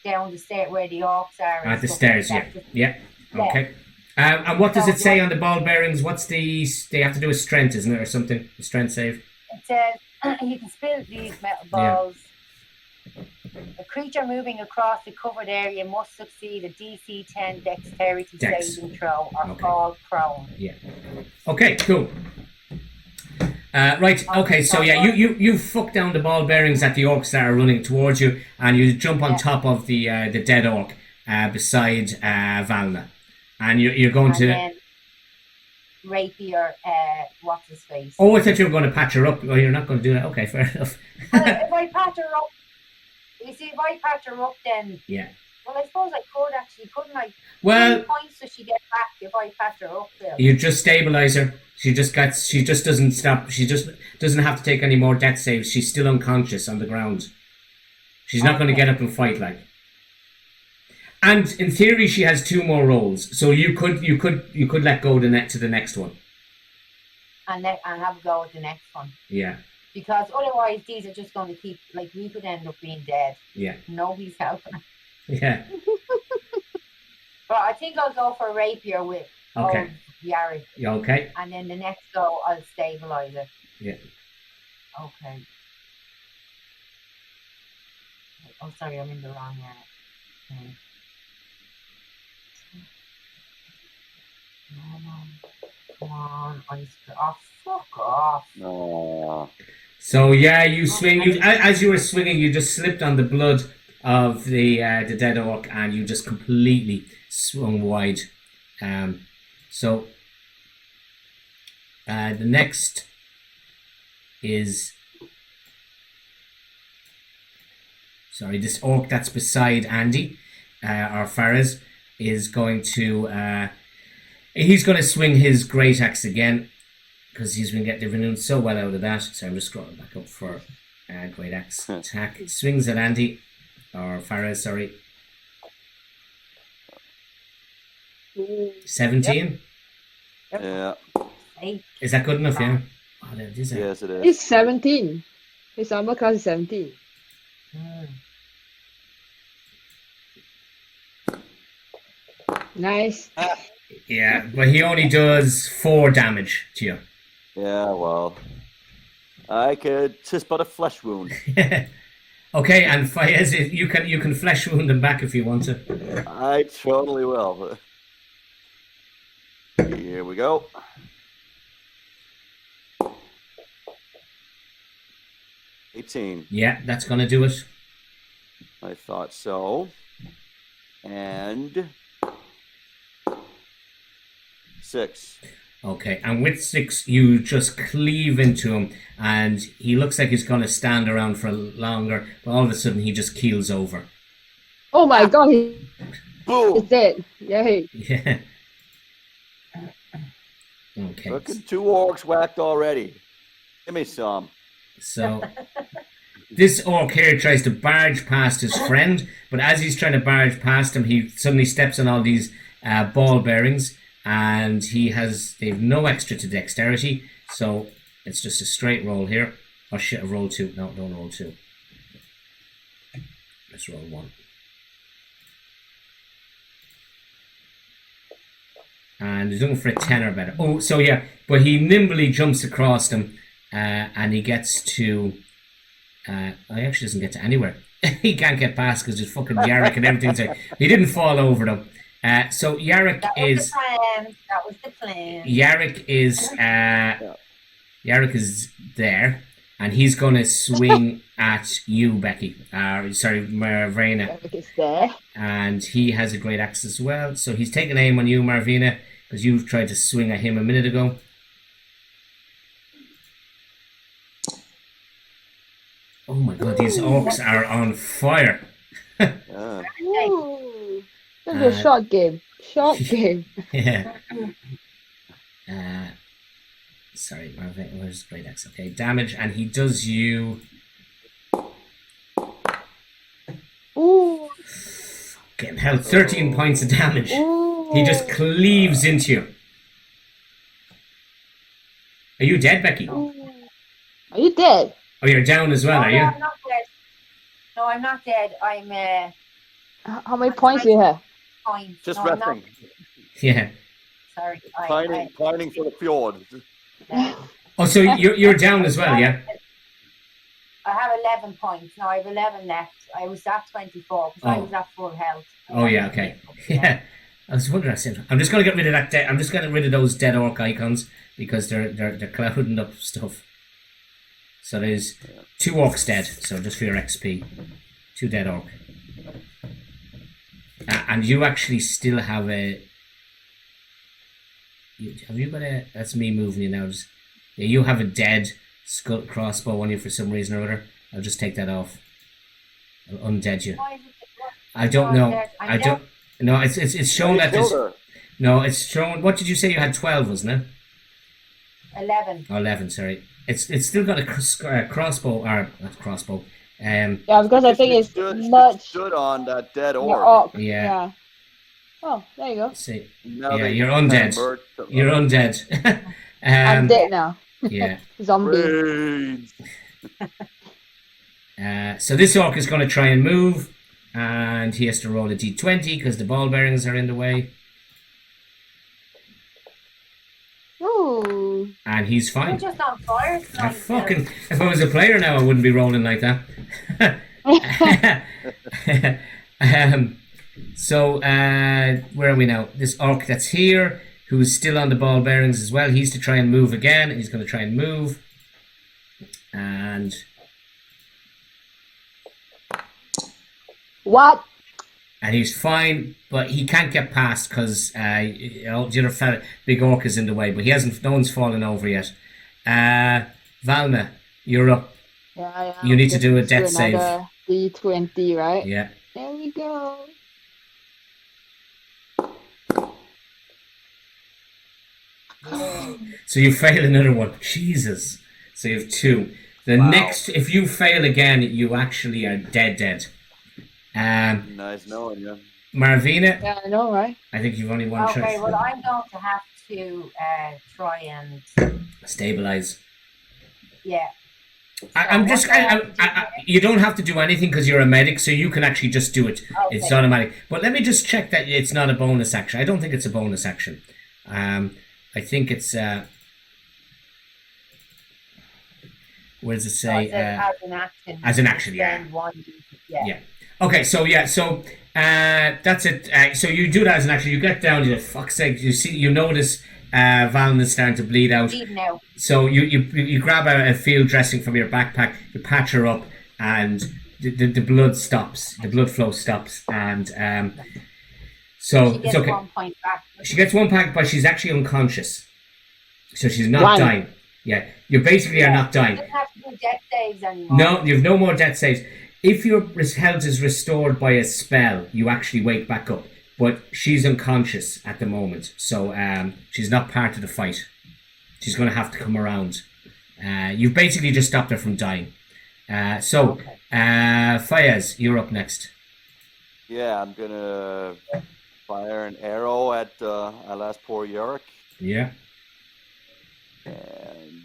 down the stair where the orcs are. At the stairs, yeah. Okay. And what does it say on the ball bearings? They have to do a strength, isn't it, or something? A strength save. It says you can spill these metal balls. Yeah. A creature moving across the covered area must succeed a DC 10 dexterity saving throw or fall prone. Yeah. Okay, cool. Right, okay, so yeah, you fuck down the ball bearings at the orcs that are running towards you, and you jump on top of the dead orc beside Valna. And you're going to... Then rapier, what's his face? Oh, I thought you were going to patch her up. Oh, you're not going to do that. Okay, fair enough. If I patch her up, you see, if I patch her up, then... Yeah. Well, I suppose I could actually, couldn't I? Well... How many points does she get back if I patch her up, Phil? You just stabilize her. She just doesn't stop. She just doesn't have to take any more death saves. She's still unconscious on the ground. She's not going to get up and fight, like... And in theory, she has 2 more rolls, so you could let go to the next one, and have a go at the next one. Yeah. Because otherwise, these are just going to keep we could end up being dead. Yeah. Nobody's helping. Yeah. But I think I'll go for rapier with Yarrick. Yeah. Okay. And then the next go, I'll stabilize it. Yeah. Okay. Oh, sorry, I'm in the wrong area. Okay. Come on, fuck off. No. So yeah, you swing. As you were swinging, you just slipped on the blood of the dead orc, and you just completely swung wide. So the next is this orc that's beside Andy, or Faraz, is going to. He's going to swing his great axe again because they've been doing so well out of that. So I'm just scrolling back up for great axe attack. It swings at Andy, or Faraz, sorry. 17? Yep. Yeah. Is that good enough, yeah? Oh, yes, it is. It's 17. His armor class is 17. Nice. Yeah, but he only does 4 damage to you. Yeah, well, I could just but a flesh wound. Okay, and Fayez, you can flesh wound him back if you want to. I totally will. Here we go. 18. Yeah, that's gonna do it. I thought so. And 6. Okay, and with 6, you just cleave into him, and he looks like he's gonna stand around for longer, but all of a sudden he just keels over. Oh my god, he's Boom! dead. Yay. Yeah. Okay. Looking 2 orcs whacked already. Give me some. So this orc here tries to barge past his friend, but as he's trying to barge past him, he suddenly steps on all these ball bearings, and they've no extra to dexterity, so it's just a straight roll here. Oh shit, a roll 2. No, don't roll 2. Let's roll 1. And he's looking for a 10 or better. Oh, so yeah, but he nimbly jumps across them, and he gets to. He actually doesn't get to anywhere. He can't get past because there's fucking Yarrick and everything. So he didn't fall over them. So Yarrick That was the plan. That was the plan. Yarrick is there, and he's going to swing at you, Becky. Sorry, Marvina. Yarrick is there. And he has a great axe as well. So he's taking aim on you, Marvina, because you tried to swing at him a minute ago. Oh my god, these orcs are on fire. Ooh. This is a short game. Short game. Yeah. Sorry, Marvin, where's great axe? Okay, damage, and he does you. Ooh. Getting held 13 points of damage. Ooh. He just cleaves into you. Are you dead, Becky? Ooh. Are you dead? Oh, you're down as well, No, are you? I'm not dead. No, I'm not dead. I'm How many points do you have? fine. Just no, I'm not. resting. Yeah. Sorry. Pining for the fjord. Oh, so you're down as well, yeah? I have 11 points. No, I have 11 left. I was at 24 because I was at full health. Oh, yeah, okay. Yeah. I was wondering, I'm just going to get rid of that dead. I'm just getting rid of those dead orc icons because they're clouding up stuff. So there's 2 orcs dead. So just for your XP, 2 dead orc. And you actually still have a. Have you got a? That's me moving you now. Yeah, you have a dead skull crossbow on you for some reason or other. I'll just take that off. I'll undead you. I don't know. I don't. No, it's shown that there's. No, it's shown. What did you say? You had 12, wasn't it? 11. Oh, 11. Sorry. It's still got a crossbow or not crossbow. Yeah, because I think it's much stood on that dead orc. orc. Yeah. Oh, there you go. See. Now Yeah, you're undead. You're undead. I'm dead now. Yeah. Zombie. So this orc is going to try and move, and he has to roll a d20 because the ball bearings are in the way. Ooh. And he's fine. You're just on fire. If I was a player now, I wouldn't be rolling like that. So where are we now? This orc that's here, who's still on the ball bearings as well. He's to try and move again. He's going to try and move, and What? and he's fine, but he can't get past because the other fella, big orc, is in the way. But he hasn't. No one's fallen over yet. Valna, you're up. Yeah. You need to do a death save. D20, right? Yeah. There we go. So you fail another one. Jesus. So you have 2. The next, if you fail again, you actually are dead. Nice knowing you. Marvina? Yeah, I know, right? I think you've only one choice. Okay, well, I'm going to have to try and stabilize. Yeah. You don't have to do anything because you're a medic, so you can actually just do it. Okay. It's automatic. But let me just check that it's not a bonus action. I don't think it's a bonus action. I think it's. Where does it say? As an action. As an action, yeah. Yeah. Okay, so that's it. So you do that as an action. You get down. You fuck's sake. You notice. Valen is starting to bleed out. So you grab a field dressing from your backpack, you patch her up, and the blood stops. The blood flow stops, and so it's okay. 1 point back. She gets 1 point, but she's actually unconscious, so she's not dying. Yeah, you basically are not dying. You don't have to do death saves anymore. No, you have no more death saves. If your health is restored by a spell, you actually wake back up. But she's unconscious at the moment, so she's not part of the fight. She's going to have to come around. You've basically just stopped her from dying. Fayez, you're up next. Yeah, I'm going to fire an arrow at last poor Yorick. Yeah. And...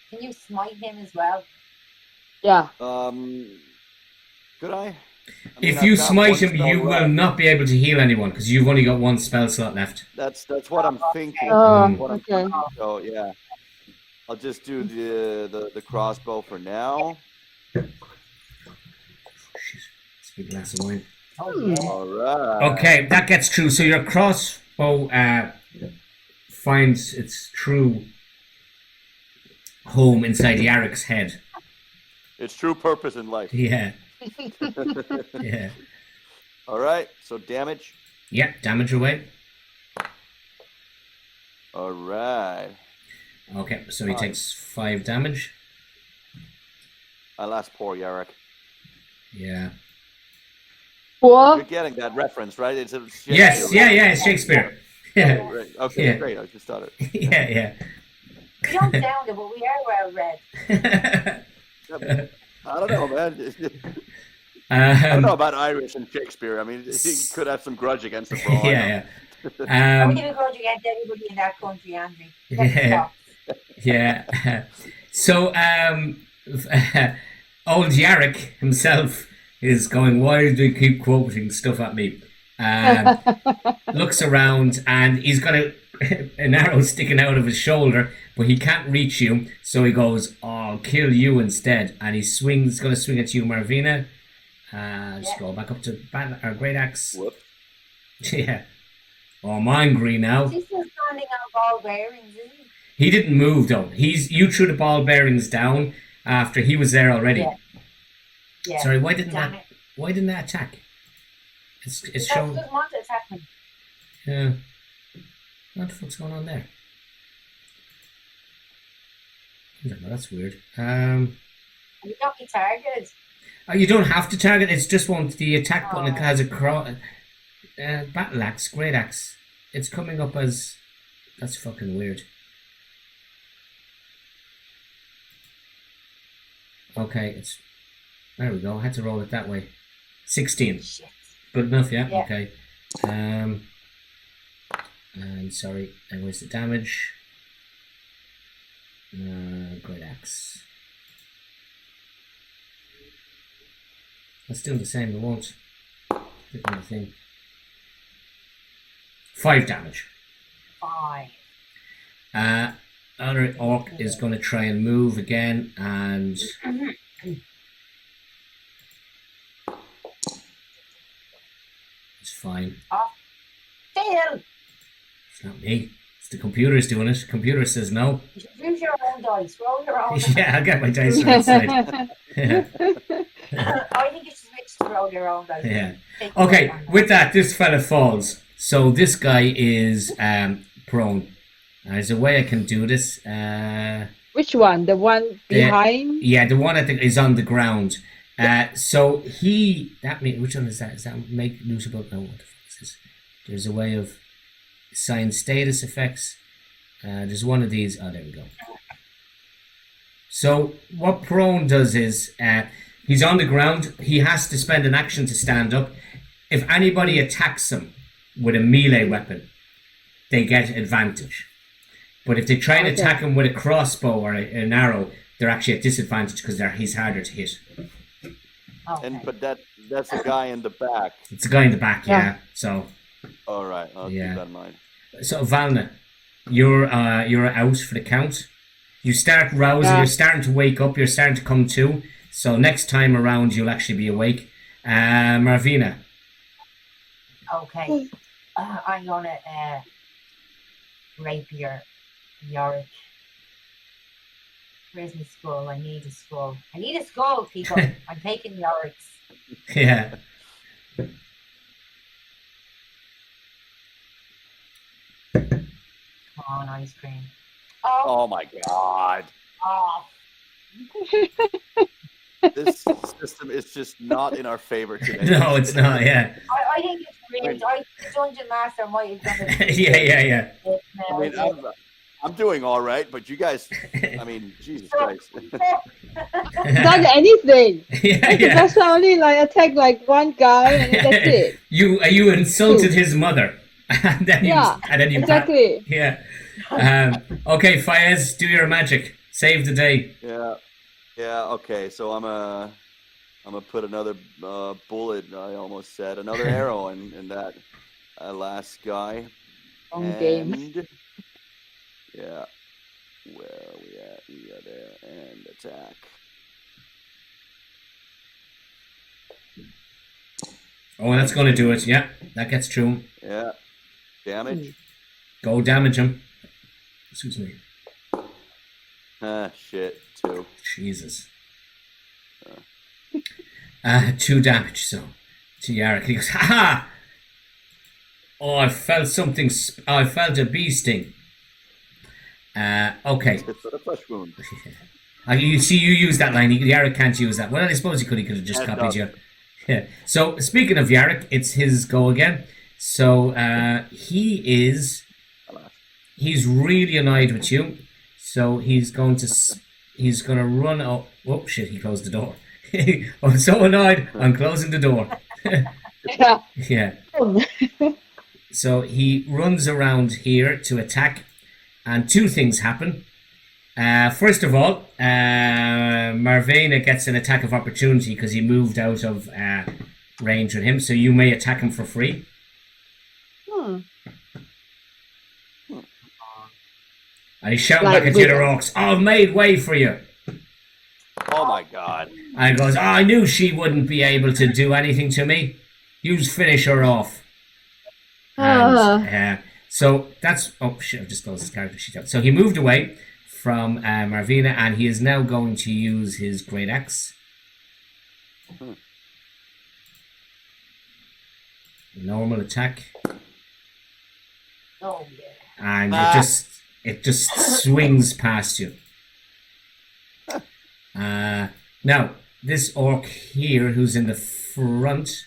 Can you smite him as well? Yeah. Could I? If you smite him, you will not be able to heal anyone because you've only got 1 spell slot left. That's what I'm thinking. Okay. So yeah, I'll just do the crossbow for now. It's a big glass of wine. Oh, yeah. All right. Okay, that gets through. So your crossbow finds its true home inside Yarrick's head. Its true purpose in life. Yeah. Yeah. All right. So damage. Yeah, damage away. All right. Okay, so he takes 5 damage. Last poor Yarrick. Yeah. Poor. You're getting that reference, right? It's a yes. Yeah. It's Shakespeare. Yeah. Oh, right. Okay. Yeah. Great. I just thought it. Yeah. We don't sound it, but we are well read. I don't know, man. I don't know about Irish and Shakespeare. I mean, he could have some grudge against him. Yeah. We have a grudge against everybody in that country, Andrew. Yeah. So, old Yarrick himself is going, why do you keep quoting stuff at me? Looks around and he's got an arrow sticking out of his shoulder, but he can't reach you, so he goes, I'll kill you instead. And he's going to swing at you, Marvina. Scroll back up to Great Axe. Whoop. Yeah. Oh, I'm angry now. He's still standing on ball bearings, isn't he? He didn't move, though. You threw the ball bearings down after he was there already. Yeah. Sorry, why didn't that attack? It's showing. Doesn't want to attack me. Yeah. What the fuck's going on there? I don't know, that's weird. You got me targeted. You don't have to target. It's just the attack button. It has a battle axe, great axe. It's coming up as. That's fucking weird. Okay, there we go. I had to roll it that way. 16. Shit. Good enough, yeah. Okay. And sorry, and where's the damage? Great axe. That's still the same. It won't. Click on the thing. 5 damage. 5. Other orc is going to try and move again, and it's fine. Fail. It's not me. It's the computer's doing it. Computer says no. You should use your own dice. Roll your own. Yeah, I'll get my dice right side. Yeah. I think you should switch to roll your own dice. Yeah. Okay, with that, this fella falls. So this guy is prone. There's a way I can do this. Which one? The one behind? Yeah, the one is on the ground. So which one is that? Is that make losable? No, what the fuck is this? There's a way of assign status effects. There's one of these. Oh, there we go. So what prone does is he's on the ground. He has to spend an action to stand up. If anybody attacks him with a melee weapon, they get advantage. But if they try and attack him with a crossbow or an arrow, they're actually at disadvantage because he's harder to hit. Okay. But that's the guy in the back. It's a guy in the back, yeah. So. All right, I'll keep that in mind. So Valna, you're out for the count. You start rousing. You're starting to wake up. You're starting to come to. So next time around, you'll actually be awake. Marvina. Okay. I'm gonna rapier Yorick. Where's my skull? I need a skull. I need a skull, people. I'm taking Yorick's. Yeah. Come on, ice cream. Oh my God. Oh. This system is just not in our favor today. No, it's not. Yeah. I think it's rigged. The Dungeon Master might have done it. Yeah. I mean, I'm doing all right, but you guys, I mean, Jesus Christ. Done anything. That's only like attack like one guy and that's it. You insulted his mother. and then you exactly. Yeah. Okay, Fayez, do your magic. Save the day. Yeah. Okay. So I'm gonna put another bullet. I almost said another arrow in that last guy. Game. Yeah. Where are we at? We are there and attack. Oh, that's going to do it. Yeah, that gets through. Yeah. Damage. Go damage him. Excuse me. Shit. 2. Jesus. 2 damage, so to Yarrick. He goes, ha! Oh, I felt something. I felt a bee sting. Okay. It's a flesh wound. You see, you use that line. Yarrick can't use that. Well, I suppose he could. He could have just copied you. Yeah. So, speaking of Yarrick, it's his go again. So, he's really annoyed with you. So he's going to run. Oh shit! He closed the door. I'm so annoyed. I'm closing the door. Yeah. So he runs around here to attack, and 2 things happen. First of all, Marvena gets an attack of opportunity because he moved out of range with him, so you may attack him for free. And he's shouting back at the other orcs, I've made way for you. Oh my God. And he goes, I knew she wouldn't be able to do anything to me. You finish her off. And, so that's... Oh, shit, I've just closed his character sheet out. So he moved away from Marvena, and he is now going to use his Great Axe. Normal attack. Oh, yeah. And it just swings past you. Now, this orc here, who's in the front,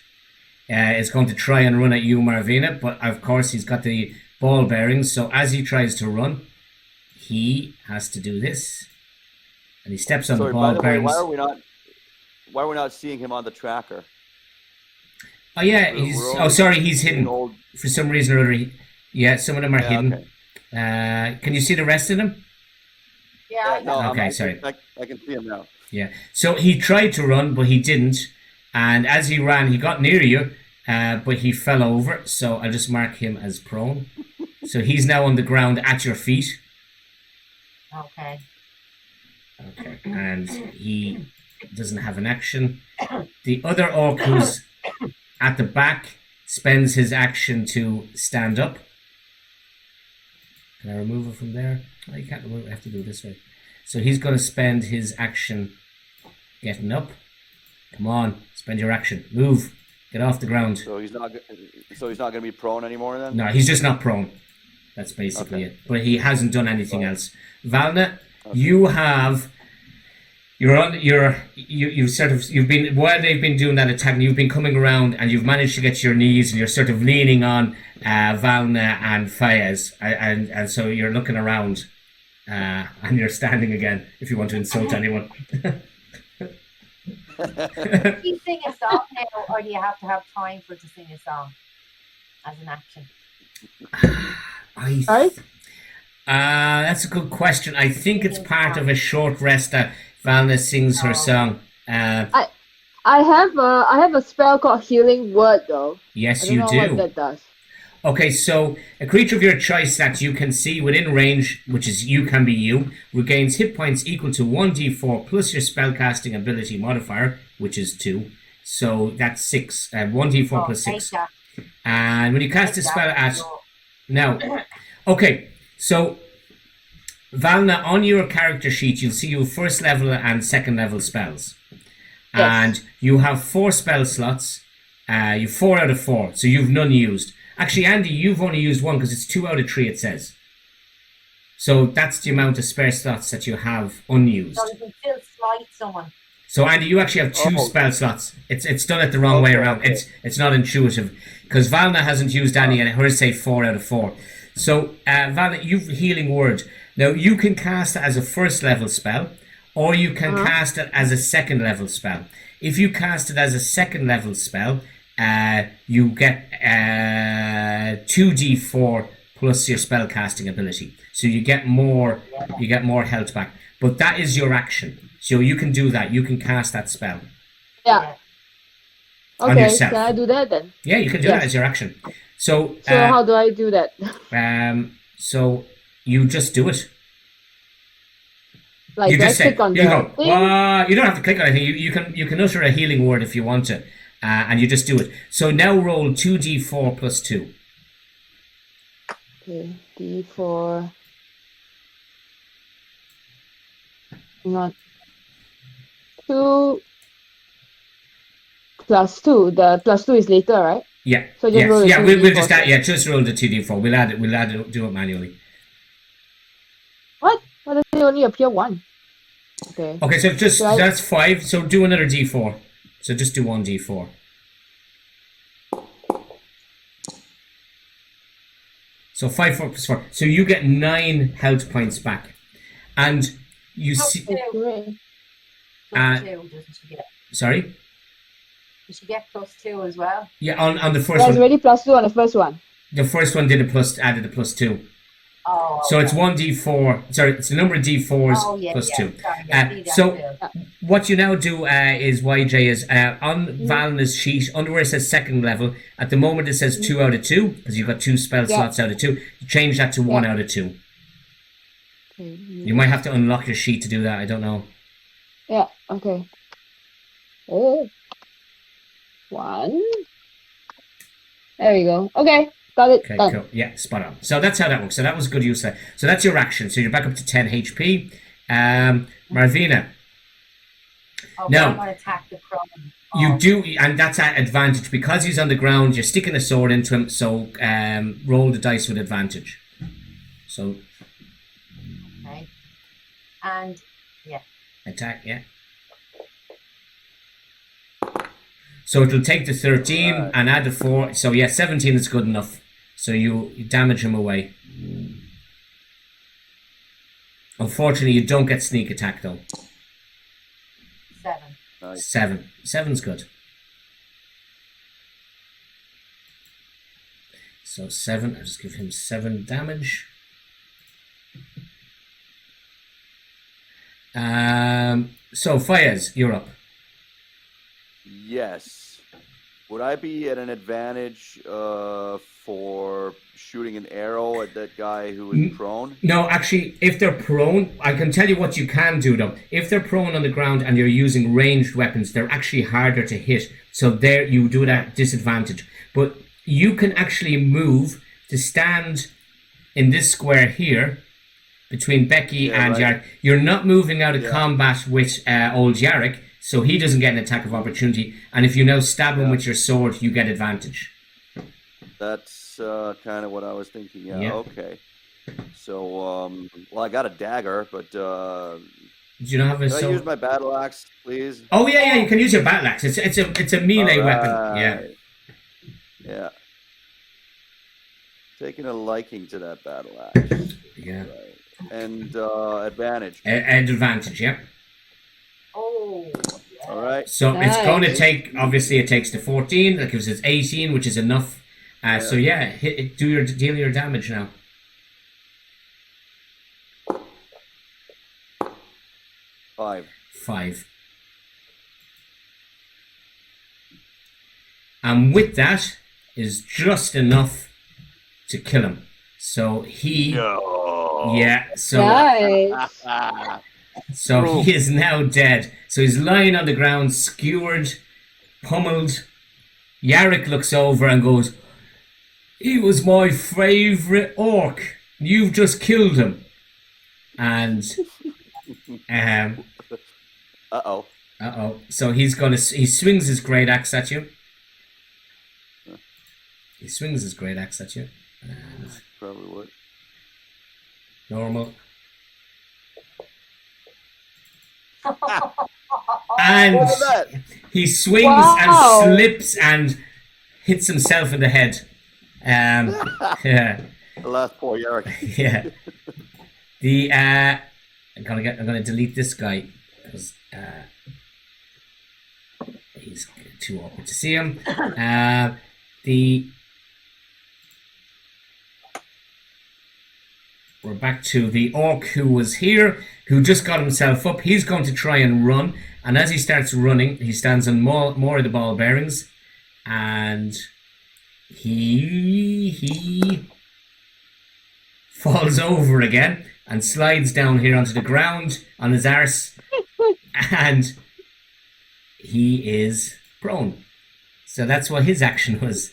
is going to try and run at you, Marvena, but of course he's got the ball bearings, so as he tries to run, he has to do this. And he steps on the ball bearings. Why are we not seeing him on the tracker? Oh, yeah, he's hidden. For some reason or other, some of them are hidden. Okay. Can you see the rest of them? Yeah. No, okay, sorry. I can see him now. Yeah. So he tried to run, but he didn't. And as he ran, he got near you, but he fell over. So I'll just mark him as prone. So he's now on the ground at your feet. Okay. Okay. And he doesn't have an action. The other orc who's at the back spends his action to stand up. Can I remove it from there? Oh, you can't remove it. I have to do it this way. So he's going to spend his action getting up. Come on, spend your action. Move. Get off the ground. So he's not going to be prone anymore then? No, he's just not prone. That's basically it. But he hasn't done anything else. Valna, you have... You've been, while they've been doing that attack, you've been coming around and you've managed to get to your knees and you're sort of leaning on Valna and Fayez, and so you're looking around and you're standing again if you want to insult anyone. Do you sing a song now, or do you have to have time for to sing a song as an action? That's a good question. I think it's part of a short rest that Valna sings her song. I have a spell called Healing Word though. Yes, I don't you know what do. that does. Okay, so a creature of your choice that you can see within range, which is you can be you, regains hit points equal to 1d4 plus your spellcasting ability modifier, which is 2. So that's 6. 1d4 plus 6. And when you cast a spell at... Now, okay, so Valna, on your character sheet, you'll see your first level and second level spells. Yes. And you have 4 spell slots. You've 4 out of 4, so you've none used. Actually, Andy, you've only used 1 because it's 2 out of 3, it says. So that's the amount of spare slots that you have unused. So you can still smite someone. So Andy, you actually have 2 spell slots. It's done it the wrong way around. Okay. It's not intuitive because Valna hasn't used any, and hers say 4 out of 4. So Valna, you've Healing Word. Now you can cast it as a first level spell, or you can cast it as a second level spell. If you cast it as a second level spell, you get 2d4 plus your spell casting ability, so you get more health back. But that is your action, so you can do that. You can cast that spell. Yeah. On Okay, yourself. can I do that then? Yeah, you can do that as your action. So how do I do that? So you just do it. Like, You do I just say, click on you the go. thing? You don't have to click on anything. You can utter a healing word if you want to, and you just do it. So now roll 2d4 plus 2. Okay, D4. Not 2 plus 2. The plus 2 is later, right? Yeah. So just roll the yeah. 2d4 We'll just add. Yeah, just roll the 2d4. We'll add it. Do it manually. What? Why does it only appear 1? Okay. Okay, so just Right. that's 5. So do another d4. So just do 1d4. So 5 4 plus 4. So you get 9 health points back, and you see. Great. Plus 2, doesn't she get? Sorry. Does she get plus 2 as well? Yeah, on the first There's one. already plus 2 on the first one. The first one added a plus 2. Oh, okay. So it's 1d4. Sorry, it's the number of d4s plus 2. Sorry, I see that So too. what you now do is YJ is on Valna's sheet under where it says second level. At the moment it says 2 out of 2 because you've got 2 spell slots out of 2. You change that to 1 out of 2. Okay. You might have to unlock your sheet to do that. I don't know. Yeah, okay. Oh. 1. There we go. Okay, got it. Okay, Done. cool. Yeah, spot on. So that's how that works. So that was good use there. So that's your action. So you're back up to 10 HP. Marvina. Oh, No. I'm going to attack the prone. You do, and that's at advantage because he's on the ground. You're sticking a sword into him, so roll the dice with advantage. So Okay. And, yeah. attack, yeah. So it'll take the 13 and add the 4. So yeah, 17 is good enough. So you damage him away. Unfortunately, you don't get sneak attack though. 7. Nice. 7. 7's good. So 7, I'll just give him 7 damage. So Fayez, you're up. Yes. Would I be at an advantage for shooting an arrow at that guy who is prone? No, actually, if they're prone, I can tell you what you can do though. If they're prone on the ground and you're using ranged weapons, they're actually harder to hit. So there you do it at disadvantage. But you can actually move to stand in this square here between Becky and Yarrick. You're not moving out of combat with old Yarrick, so he doesn't get an attack of opportunity. And if you now stab him with your sword, you get advantage. That's kind of what I was thinking. Yeah. Okay. So, well, I got a dagger, but Do you not have a can I sword? use my battle axe, please? Oh yeah, you can use your battle axe. It's a melee weapon. Yeah. Yeah. Taking a liking to that battle axe. Yeah. Right. And advantage. Advantage, yeah. Oh. All right. So it's Nice. going to take, obviously it takes the 14, that gives us 18, which is enough. So yeah, deal your damage now. 5. 5. And with that is just enough to kill him. So he... No. Yeah, so... Nice. So he is now dead. So he's lying on the ground, skewered, pummeled. Yarick looks over and goes, "He was my favourite orc. You've just killed him." And Uh-oh. So he swings his great axe at you. He swings his great axe at you. And probably would. Normal. And he swings and slips and hits himself in the head. Yeah. The last poor Yarick. Yeah. I'm gonna delete this guy because he's too awkward to see him. We're back to the orc who was here, who just got himself up. He's going to try and run, and as he starts running, he stands on more of the ball bearings, and he falls over again and slides down here onto the ground on his arse, and he is prone. So that's what his action was.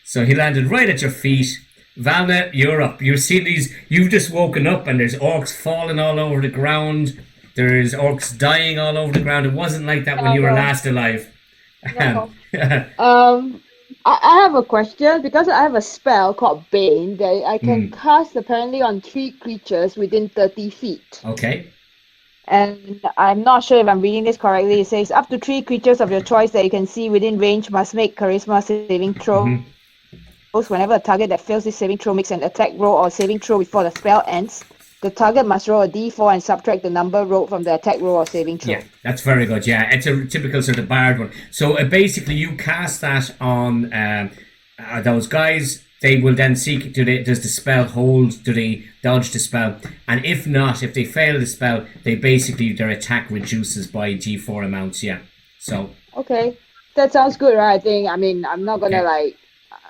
So he landed right at your feet. Valna, you're up. You've seen these. You've just woken up, and there's orcs falling all over the ground. There's orcs dying all over the ground. It wasn't like that when you were last alive. No. I have a question because I have a spell called Bane that I can cast apparently on 3 creatures within 30 feet. Okay. And I'm not sure if I'm reading this correctly. It says up to 3 creatures of your choice that you can see within range must make charisma saving throw. Whenever a target that fails this saving throw makes an attack roll or saving throw before the spell ends, the target must roll a d4 and subtract the number rolled from the attack roll or saving throw. Yeah, that's very good. Yeah, it's a typical sort of bard one. So basically, you cast that on those guys. They will then seek, does the spell hold? Do they dodge the spell? And if not, if they fail the spell, their attack reduces by d4 amounts. Yeah. So. Okay, that sounds good, right? I'm not gonna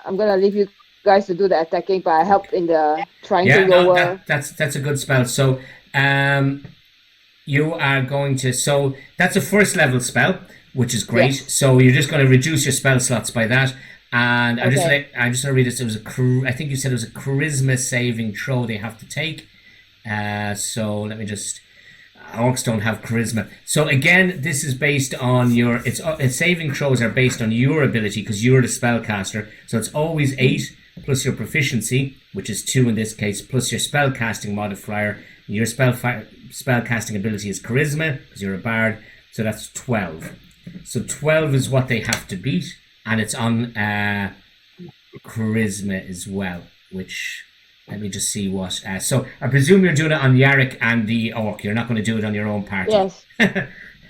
I'm gonna leave you guys to do the attacking, but I helped in the trying to lower. That's a good spell. So you are going to. So that's a first level spell, which is great. Yes. So you're just going to reduce your spell slots by that. And I'm just going to read this. It was I think you said it was a charisma saving throw they have to take. So let me just. Orcs don't have charisma. So again, this is based on your. It's saving throws are based on your ability because you're the spellcaster. So it's always 8 plus your proficiency, which is 2 in this case, plus your spellcasting modifier. Your spellcasting ability is charisma because you're a bard. So that's 12. So 12 is what they have to beat, and it's on charisma as well, which. Let me just see what. So I presume you're doing it on Yarick and the orc. You're not going to do it on your own party. Yes.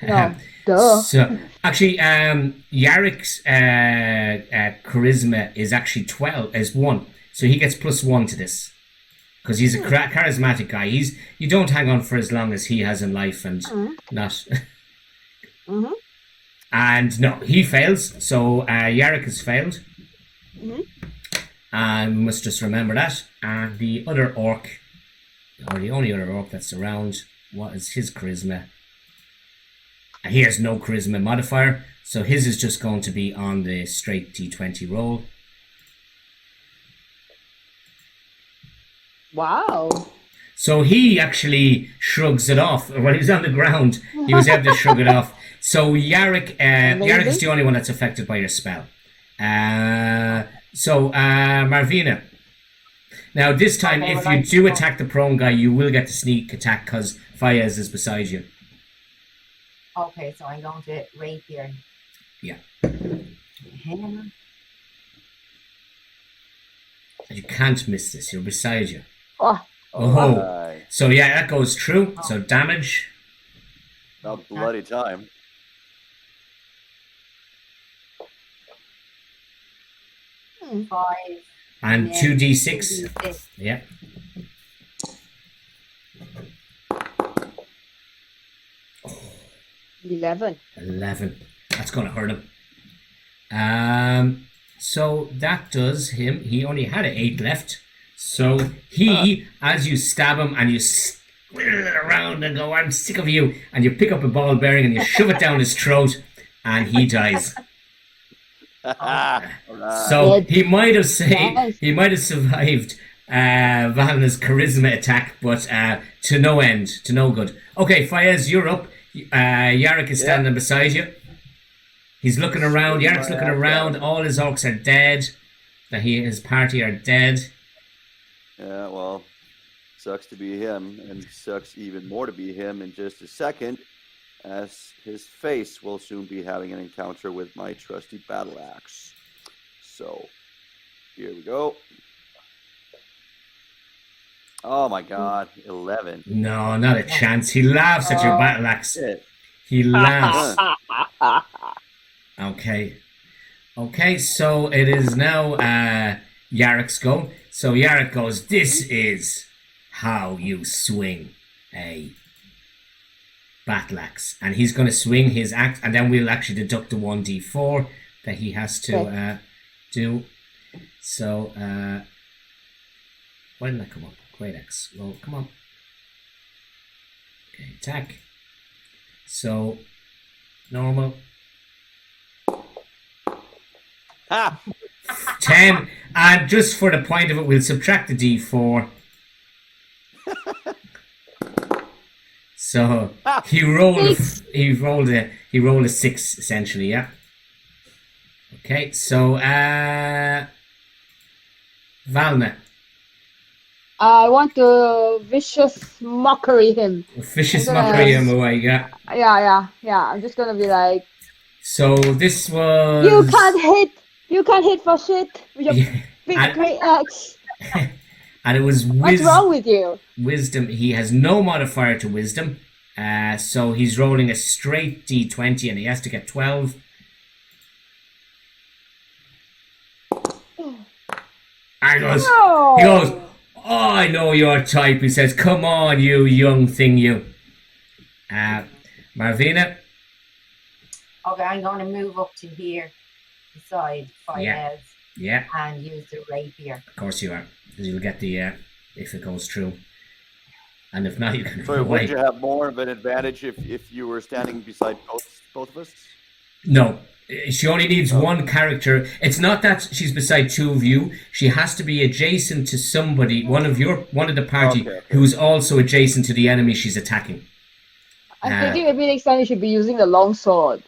No. Duh. So actually, Yarick's charisma is actually 12 as 1. So he gets +1 to this because he's a charismatic guy. You don't hang on for as long as he has in life, and not. And no, he fails. So Yarick has failed. And we must just remember that. And the other orc, or the only other orc that's around, what is his charisma? And he has no charisma modifier, so his is just going to be on the straight d20 roll. Wow. So he actually shrugs it off. When he was on the ground, he was able to shrug it off. So Yarick is the only one that's affected by your spell. So, Marvina. Now, this time, if you do attack the prone guy, you will get the sneak attack because Fayez is beside you. Okay, so I'm going to rapier. Yeah. You can't miss this. You're beside you. Oh. So, yeah, that goes through. So, damage. About bloody time. Five. And 2d6. Yeah. 11. 11. That's going to hurt him. So that does him. He only had an 8 left. So he, as you stab him and you squirrel around and go, I'm sick of you, and you pick up a ball bearing and you shove it down his throat, and he dies. So he might have survived Valna's charisma attack, but to no end, to no good. Okay, Fayez, you're up. Yarrick is standing beside you. He's looking around. Yarrick's looking around. All his orcs are dead. His party are dead. Yeah, well, sucks to be him, and sucks even more to be him in just a second, as his face will soon be having an encounter with my trusty battle axe. So, here we go. Oh my god, 11. No, not a chance. He laughs at your battle axe. He laughs. Okay. Okay, so it is now Yarrick's go. So Yarrick goes, this is how you swing a battle axe. And he's going to swing his axe, and then we'll actually deduct the 1d4 that he has to do. So, why didn't that come up? Great axe. Well, come on. Okay, attack. So, normal. 10, and just for the point of it, we'll subtract the d4. So he rolled a 6 essentially, yeah. Okay, so Valna. I want to vicious mockery him. Vicious mockery him away, yeah. Yeah. I'm just gonna be like, so this was, You can't hit for shit with your big great axe. And it was What's wrong with you? Wisdom. He has no modifier to wisdom. So he's rolling a straight d20 and he has to get 12. And he goes, oh, I know your type. He says, come on, you young thing, you. Marvina. Okay, I'm going to move up to here, beside Fayez, and use the rapier. Of course you are, because you'll get the, if it goes through. And if not, you can So would you have more of an advantage if you were standing beside both of us? No. She only needs one character. It's not that she's beside two of you. She has to be adjacent to somebody, one of the party, who's also adjacent to the enemy she's attacking. I'm thinking maybe next time you should be using the long sword.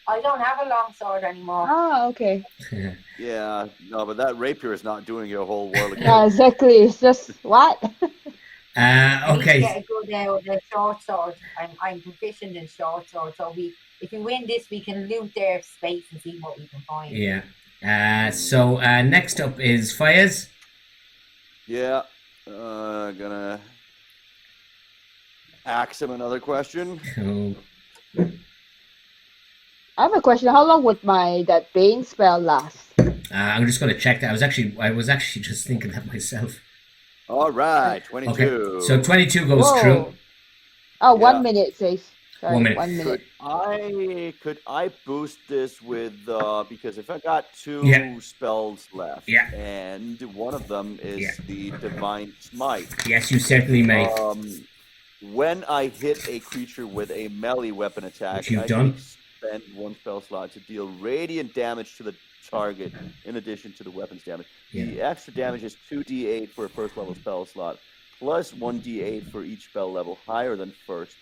I don't have a long sword anymore. Oh, okay. Yeah, no, but that rapier is not doing your whole world again. Yeah, exactly. It's just, what? Okay. I need to get a good short sword. I'm proficient in short sword, so if we win this, we can loot their space and see what we can find. Yeah. So next up is Fayez. Yeah. Gonna ask him another question. I have a question. How long would that Bane spell last? I'm just going to check that. I was actually just thinking that myself. All right, 22. Okay. So 22 goes through. Oh, 1 minute, says. Sorry, 1 minute. 1 minute. Could I boost this with because if I got two spells left, and one of them is the Divine Smite. Yes, you certainly may. When I hit a creature with a melee weapon attack, which you've done. Spend one spell slot to deal radiant damage to the target in addition to the weapon's damage. The extra damage is 2d8 for a first level spell slot, plus 1d8 for each spell level higher than first.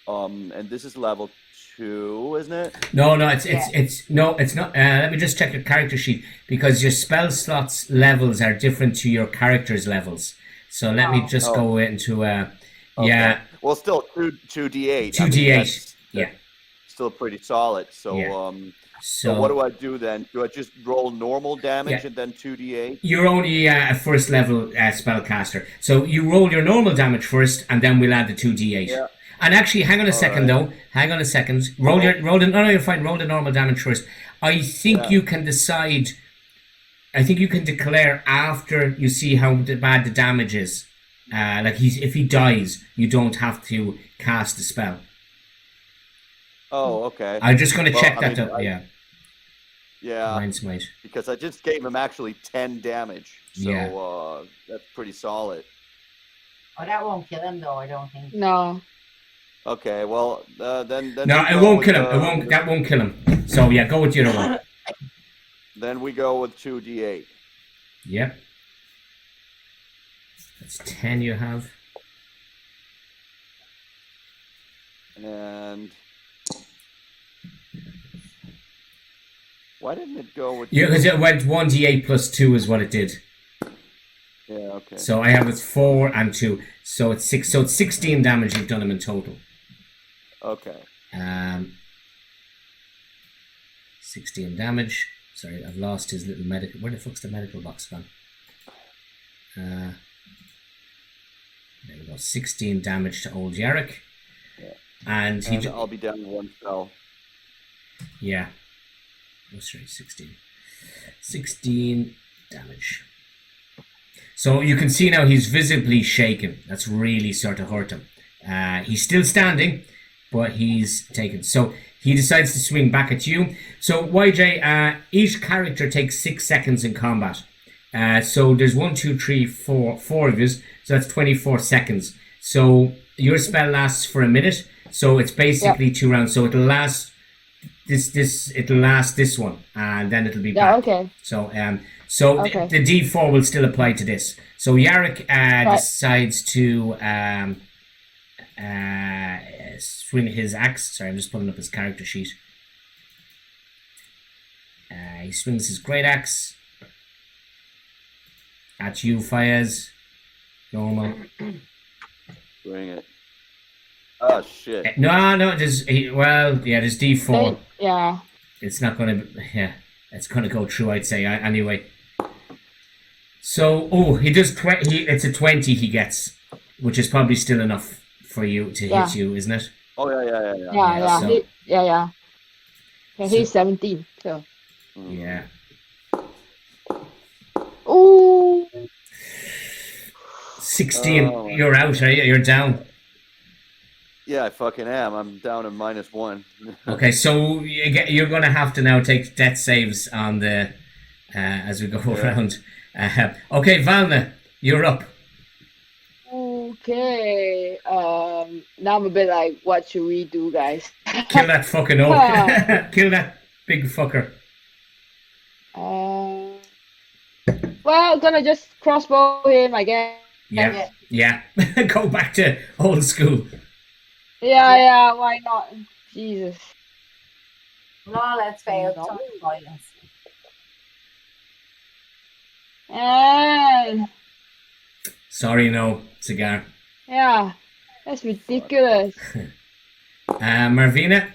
And this is level 2, isn't it? No, it's not. Let me just check your character sheet, because your spell slots levels are different to your character's levels. So let me just go into Well, still 2d8. 2d8. Still pretty solid. So so what do I do then? Do I just roll normal damage and then 2d8? You're only a first level spellcaster, so you roll your normal damage first, and then we'll add the 2d8. Yeah. And actually, hang on a second though. Hang on a second. You're fine. Roll the normal damage first. I think you can decide. I think you can declare after you see how bad the damage is. If he dies, you don't have to cast the spell. Oh, okay. I'm just going to check that. Yeah, Mine's might. because I just gave him actually 10 damage. So that's pretty solid. Oh, that won't kill him though, I don't think. No. Okay, well, then No, we it go won't with, kill him. It won't. That won't kill him. So yeah, go with the other one. Then we go with 2d8. Yep. That's 10 you have. And why didn't it go with? Yeah, because it went 1d8 plus 2 is what it did. Yeah, okay. So I have it 4 and 2. So it's 6. So it's 16 damage you've done him in total. Okay. 16 damage. Sorry, I've lost his little medical. Where the fuck's the medical box gone? There we go. 16 damage to old Jericho. Yeah. And I'll be down to 1 spell. Yeah. Oh, sorry, 16. 16 damage. So you can see now he's visibly shaken. That's really sort of hurt him. He's still standing, but he's taken. So he decides to swing back at you. So YJ, each character takes 6 seconds in combat. So there's 1, 2, 3, 4 of you. So that's 24 seconds. So your spell lasts for a minute. So it's basically 2 rounds. So it'll last it'll last this one, and then it'll be back. Yeah, okay. So the D4 will still apply to this. So Yarrick decides to swing his axe. Sorry, I'm just pulling up his character sheet. He swings his great axe at you, Fayez. Normal. Bring it. Oh shit. No, there's there's D4. Yeah. It's not gonna. Yeah, it's gonna go through. I'd say anyway. So, he does. It's a 20 he gets, which is probably still enough for you to hit you, isn't it? Oh yeah. Yeah. He's 17. So. Yeah. Ooh. 16. You're out, are you? You're down. Yeah, I fucking am. I'm down to -1. Okay, so you're going to have to now take death saves on the as we go around. Okay, Valna, you're up. Okay. Now I'm a bit like, what should we do, guys? Kill that fucking orc. Kill that big fucker. Well, gonna just crossbow him, I guess. Yeah. Go back to old school. Yeah, why not? Jesus. No, let's fail. Touch violence. And Sorry, no cigar. yeah, that's ridiculous. Marvina.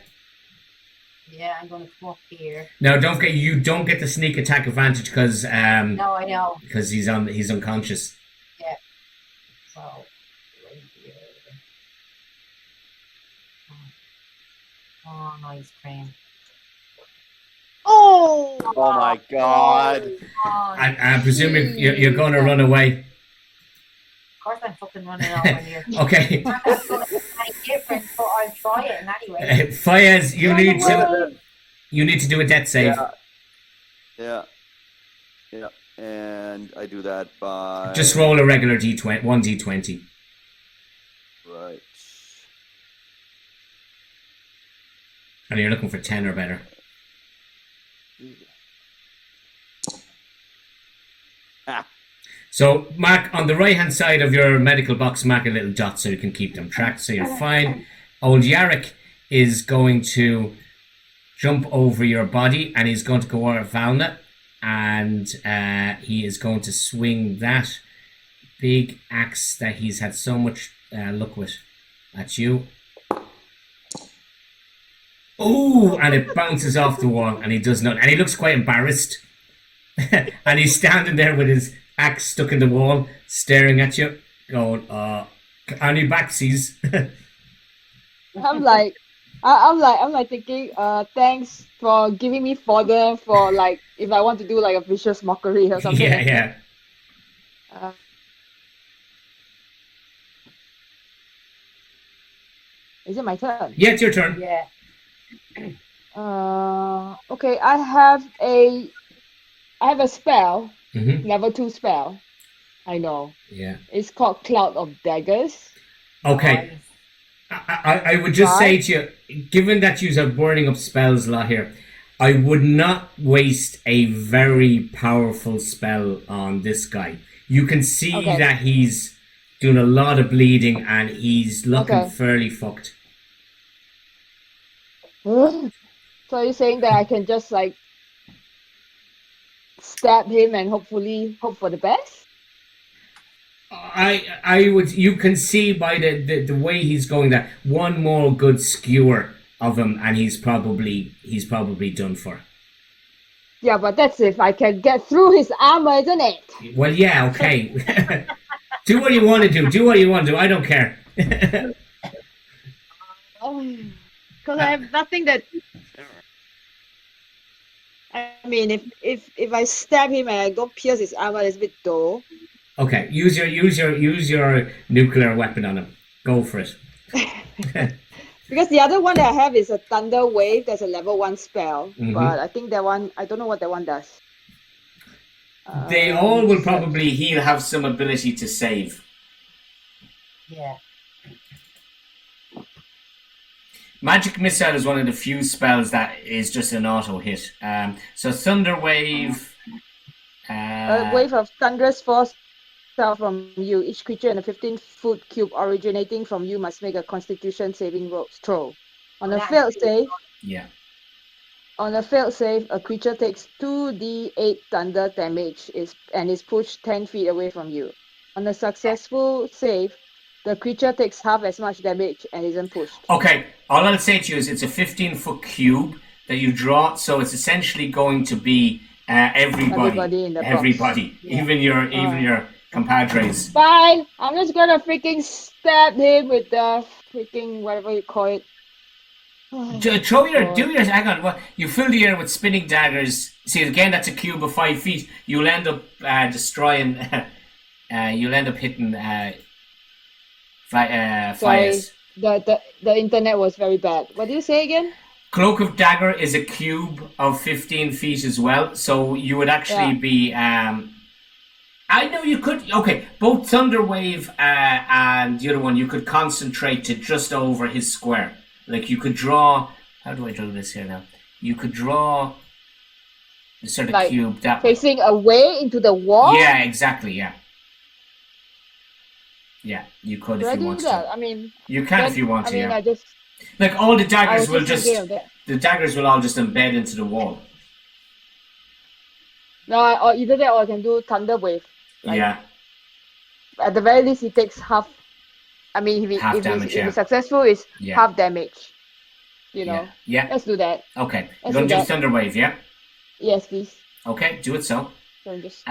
Yeah, I'm gonna come up here. No, you don't get the sneak attack advantage because No, I know. because he's unconscious. Yeah. So right here. Oh, nice cream. Oh my god. I presume you're going to run away. Of course I'm fucking running over here. Okay. I'm not gonna be any different, but I'll try it anyway. Fayez, you need to do a death save. Yeah. And I do that by Just roll a regular D20, 1d20. right. And you're looking for 10 or better. So, mark on the right-hand side of your medical box, mark a little dot so you can keep them tracked, so you're fine. Old Yarrick is going to jump over your body, and he's going to go over Valna, and he is going to swing that big axe that he's had so much luck with at you. Oh, and it bounces off the wall, and he does not, and he looks quite embarrassed. And he's standing there with his axe stuck in the wall, staring at you, going, on your backsies. I'm like thinking, thanks for giving me fodder for like if I want to do like a vicious mockery or something. Yeah. Is it my turn? Yeah, it's your turn. Yeah. Okay, I have a spell, Mm-hmm. level 2 spell. I know. Yeah. It's called Cloud of Daggers. Okay. Nice. I would just say Right? to you, given that you are burning up spells a lot here, I would not waste a very powerful spell on this guy. You can see Okay. that he's doing a lot of bleeding and he's looking Okay. fairly fucked. So you're saying that I can just like stab him and hopefully hope for the best? I would, you can see by the way he's going that one more good skewer of him and he's probably done for. Yeah, but that's if I can get through his armor, isn't it? Well, yeah, okay. Do what you want to do. Do what you want to do. I don't care. Because I have nothing that. I mean, if I stab him and I don't pierce his armor, it's a bit dull. Okay, use your nuclear weapon on him. Go for it. Because the other one that I have is a Thunder Wave. That's a level 1 spell. Mhm. But I think that one, I don't know what that one does. They all will so- probably he'll have some ability to save. Yeah. Magic Missile is one of the few spells that is just an auto hit. So Thunder Wave. A wave of thunderous force fell from you. Each creature in a 15-foot cube originating from you must make a Constitution saving throw. On a failed save, Yeah. a creature takes 2d8 thunder damage and is pushed 10 feet away from you. On a successful save, the creature takes half as much damage and isn't pushed. Okay, all I'll say to you is it's a 15-foot cube that you draw, so it's essentially going to be everybody in the box. Yeah. even your compadres. Fine, I'm just gonna freaking stab him with the freaking whatever you call it. Hang on. Well, you fill the air with spinning daggers. See, again, that's a cube of 5 feet. You'll end up destroying. You'll end up hitting fires. The internet was very bad. What did you say again? Cloak of Dagger is a cube of 15 feet as well, so you would actually be. I know you could. Okay, both Thunder Wave and the other one, you could concentrate to just over his square. Like you could draw. How do I draw this here now? You could draw the sort of Like cube that facing away into the wall. Yeah, exactly. Yeah. Yeah, you could if you want to. I mean, you can if you want to. I just like all the I daggers was will just thinking of that. the daggers will all just embed into the wall. No, or either that or I can do Thunder Wave. Like, Yeah. At the very least, it takes half. I mean, if he's successful, it's half damage. You know. Yeah. Let's do that. Okay. Let's You're gonna do that. Thunder Wave, yeah? Yes, please. Okay, do it so. So just.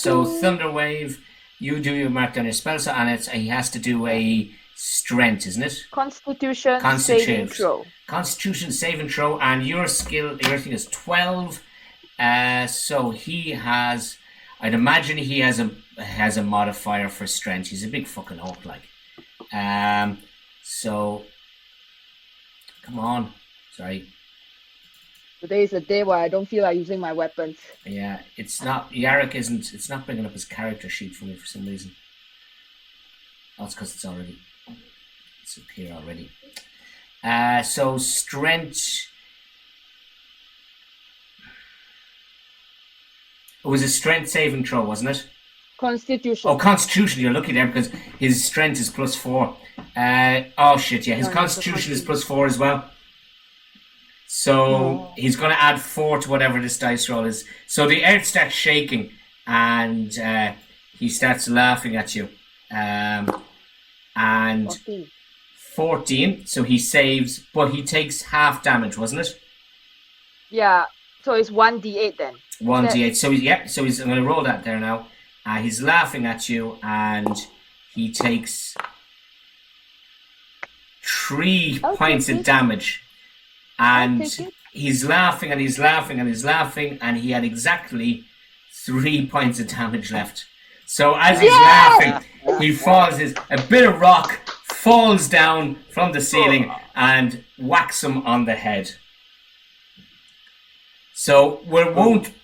So Thunder Wave, you do your mark down your spell slot, and he has to do a strength, isn't it? Constitution saving throw. Constitution saving throw, and your thing is 12. So he has. I'd imagine he has a modifier for strength. He's a big fucking hulk, like. So. Come on. Sorry. Today is a day where I don't feel like using my weapons. Yeah, it's not. Yarrick isn't. It's not bringing up his character sheet for me for some reason. Oh, it's because it's up here already. So strength. It was a strength saving throw, wasn't it? Constitution. Oh, Constitution. You're lucky there because his strength is +4. Oh shit! Yeah, his Constitution is +4 as well. So he's going to add 4 to whatever this dice roll is. So the earth starts shaking, and he starts laughing at you. And 14. So he saves, but he takes half damage, wasn't it? Yeah. So it's 1d8 then. 1d8. So he's. I'm going to roll that there now. He's laughing at you, and he takes 3 points of damage. And he's laughing and he's laughing and he's laughing, and he had exactly 3 points of damage left. So as he's laughing, he falls. A bit of rock falls down from the ceiling and whacks him on the head. So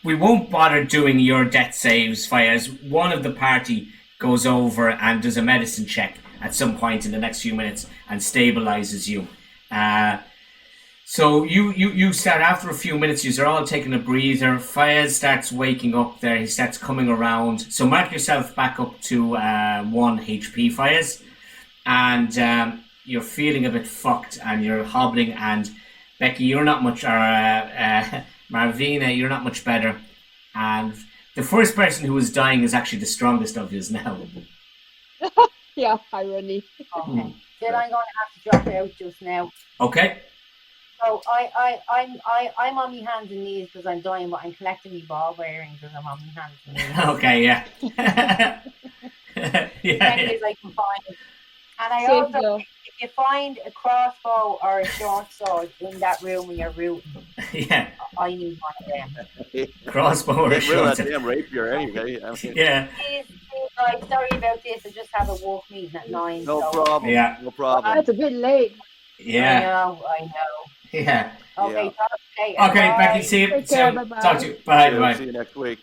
we won't bother doing your death saves, Fires. One of the party goes over and does a medicine check at some point in the next few minutes and stabilizes you. So you start after a few minutes. You're all taking a breather. Fires starts waking up there. He starts coming around. So mark yourself back up to 1 HP, Fires, and you're feeling a bit fucked and you're hobbling. And Becky, you're not much. Marvina, you're not much better. And the first person who is dying is actually the strongest of you now. Yeah, irony. Okay. Then I'm going to have to drop out just now. Okay. So I'm on my hands and knees because I'm dying, but I'm collecting my ball bearings as I'm on my hands and knees. Okay, yeah. Many as I can find. And I Save also, though. if you find a crossbow or a short sword in that room when you're rooting, Yeah. I need one of them. Crossbow or Get rid of short. that damn rapier anyway. I mean, Yeah. Please, guys, sorry about this. I just have a work meeting at 9. no so. problem. Yeah. No problem. That's a bit late. Yeah. I know. Yeah. Okay, Yeah. talk later. Okay, Bye. Becky, see you Take care, soon. bye-bye. Talk to you. Bye. See Bye. you next week.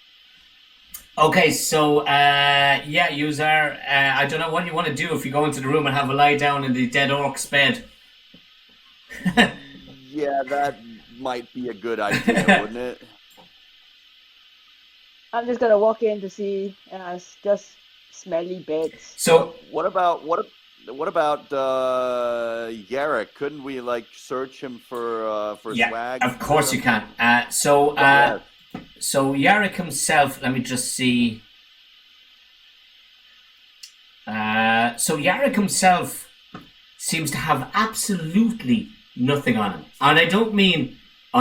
Okay, so yeah, user. I don't know what you want to do if you go into the room and have a lie down in the dead orc's bed. Yeah, that might be a good idea, wouldn't it? I'm just gonna walk in to see. It's just smelly beds. So What about Yarrick? Couldn't we like search him for yeah, swag? of course you can. So Yarrick himself. Let me just see. So Yarrick himself seems to have absolutely nothing on him, and I don't mean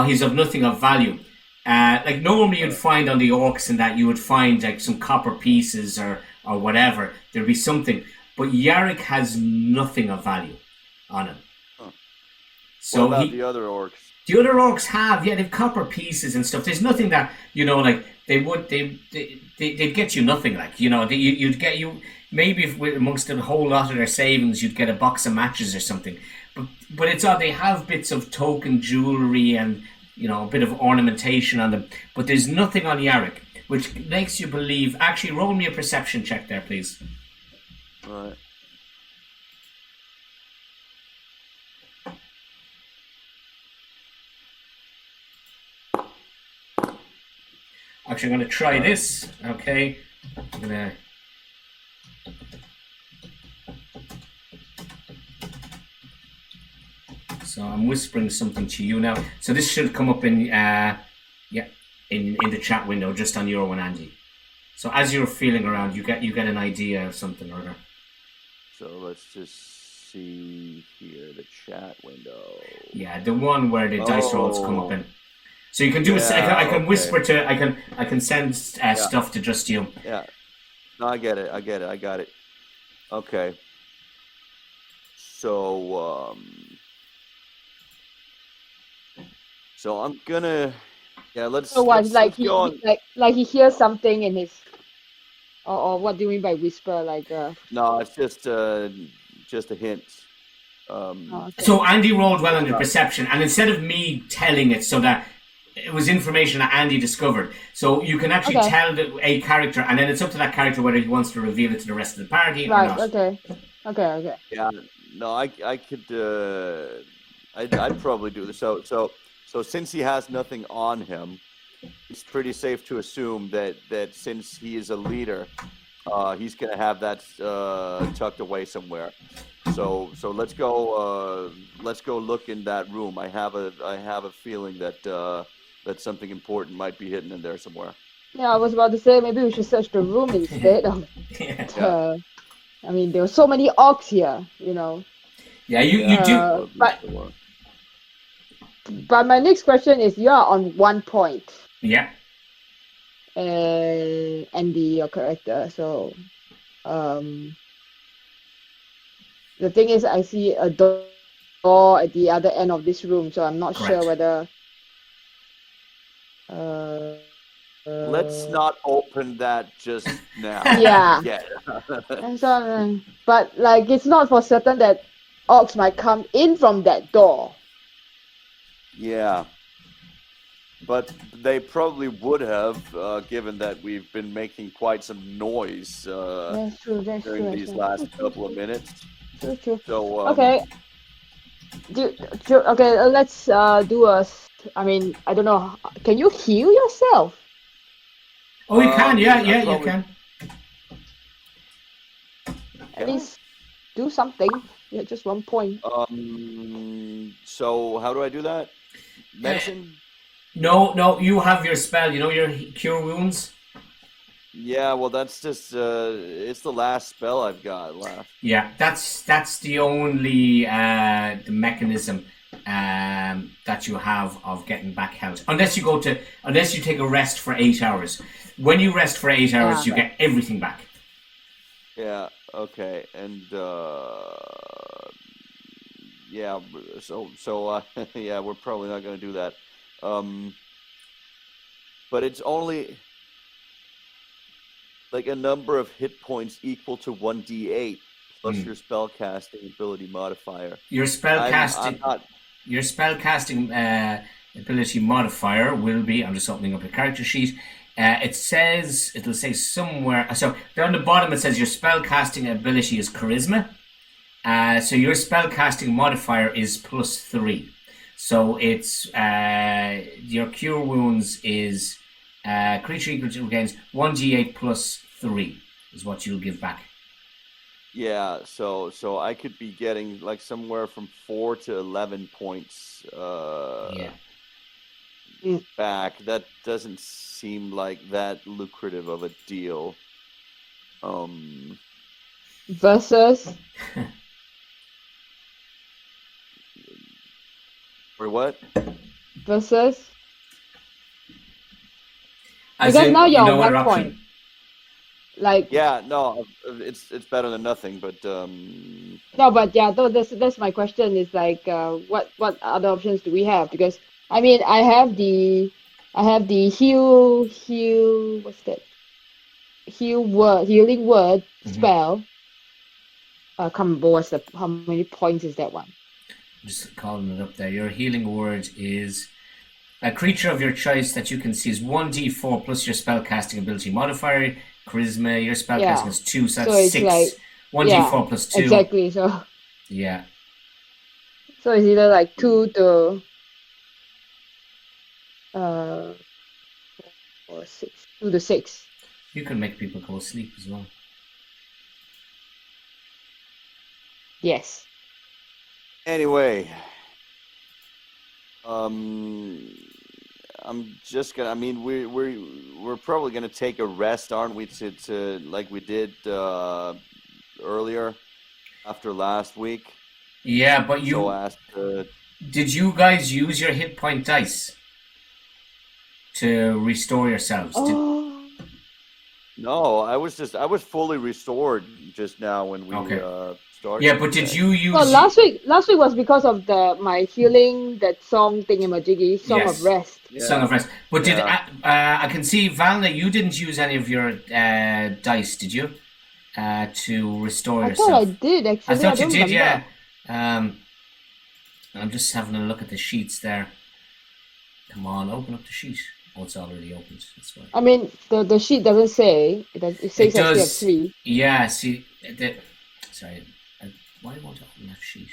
he's of nothing of value. Like normally you'd find on the orcs and that you would find like some copper pieces or whatever. There'd be something, but Yarrick has nothing of value on him. Huh. So what about the other orcs? The other orcs they've copper pieces and stuff. There's nothing that like they'd get you nothing like you'd get you maybe if amongst a whole lot of their savings you'd get a box of matches or something. But it's odd, they have bits of token jewelry and a bit of ornamentation on them, but there's nothing on Yarrick, which makes you believe. Actually, roll me a perception check there, please. All right. Actually, I'm going to try this. Okay, I'm going to. So I'm whispering something to you now. So this should come up in the chat window just on your one, Andy. So as you're feeling around, you get an idea of something or other. So let's just see here the chat window. Yeah, the one where the dice rolls come up in. So you can do I can whisper to I can send stuff to just you. Yeah. No, I get it. I got it. Okay. So I'm gonna let's. So what? let's Like go he on. like he hears something in his. Or what do you mean by whisper? Like No, it's just a hint. okay. So Andy rolled well on the perception, and instead of me telling it, so that it was information that Andy discovered. So you can actually tell a character, and then it's up to that character whether he wants to reveal it to the rest of the party or not. Right. Okay. Yeah. No, I could. I'd probably do this. So since he has nothing on him, it's pretty safe to assume that since he is a leader, he's going to have that tucked away somewhere. So let's go look in that room. I have a feeling that something important might be hidden in there somewhere. Yeah, I was about to say maybe we should search the room instead of. I mean, there were so many orcs here, Yeah, you do. But my next question is: you are on 1 point. Yeah. Andy, your character. So, the thing is, I see a door at the other end of this room, so I'm not sure whether. Let's not open that just now. Yeah. Yeah. So, but like, it's not for certain that orcs might come in from that door. Yeah. But they probably would have, given that we've been making quite some noise That's true. That's during true. these True, last true, couple of minutes. true. So, Okay. Okay. Let's do a. I mean, I don't know. Can you heal yourself? Oh, you can. Yeah, I you probably- can. At least do something. Yeah, just 1 point. So how do I do that? Medicine? No, you have your spell. You know your cure wounds. Yeah, well, that's just it's the last spell I've got left. Yeah, that's the only the mechanism that you have of getting back health. Unless you take a rest for 8 hours. When you rest for 8 hours, you get everything back. Yeah. Okay. And yeah. So yeah, we're probably not going to do that. But it's only like a number of hit points equal to 1d8 plus your spellcasting ability modifier. Your spellcasting ability modifier will be. I'm just opening up a character sheet. It'll say somewhere. So there on the bottom it says your spellcasting ability is charisma. So your spellcasting modifier is +3. So it's your cure wounds is creature equal to gains 1d8 +3 is what you'll give back. Yeah, so I could be getting like somewhere from 4 to 11 points back. That doesn't seem like that lucrative of a deal. Versus. For what? Versus. As Because in, now you're no on 1 other point. option. Like. Yeah, no, it's better than nothing, but No, but yeah, that's my question. Is like, what other options do we have? Because I mean, I have the heal. What's that? Healing word spell. Can't remember how many points is that one? I'm just calling it up there. Your healing word is a creature of your choice that you can see is 1d4 plus your spellcasting ability modifier. Charisma, your spellcasting is 2, so that's 6. Like, 1d4 plus 2. Exactly. So. Yeah. So it's either like 2 to. Or 6. 2 to 6. You can make people go asleep as well. Yes. anyway, I'm just gonna. I mean, we're probably gonna take a rest, aren't we? To like we did earlier after last week. Yeah, but you So asked. did you guys use your hit point dice to restore yourselves? No, I was fully restored just now when we started. Yeah, but did you use? Well, last week was because of my healing, that song thingamajiggy, Song of Rest. Yeah. Song of Rest. But did I can see Valna, you didn't use any of your dice, did you? To restore yourself. I thought I did actually. I thought you did, remember. yeah. I'm just having a look at the sheets there. Come on, open up the sheet. Oh, it's already opened. That's why. I mean, the sheet doesn't say. It says I still have 3. Yeah, see, sorry. Why won't I open that sheet?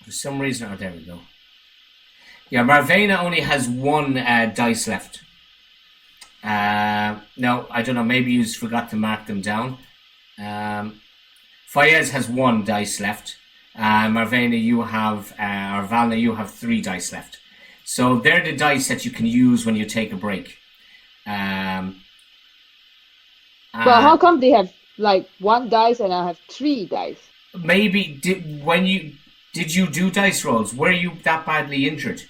For some reason, there we go. Yeah, Marvena only has 1 dice left. No, I don't know. Maybe you forgot to mark them down. Fayez has 1 dice left. Marvena, you have, or Valna, you have 3 dice left. So they're the dice that you can use when you take a break. But how come they have like 1 dice and I have 3 dice? Maybe did you do dice rolls? Were you that badly injured?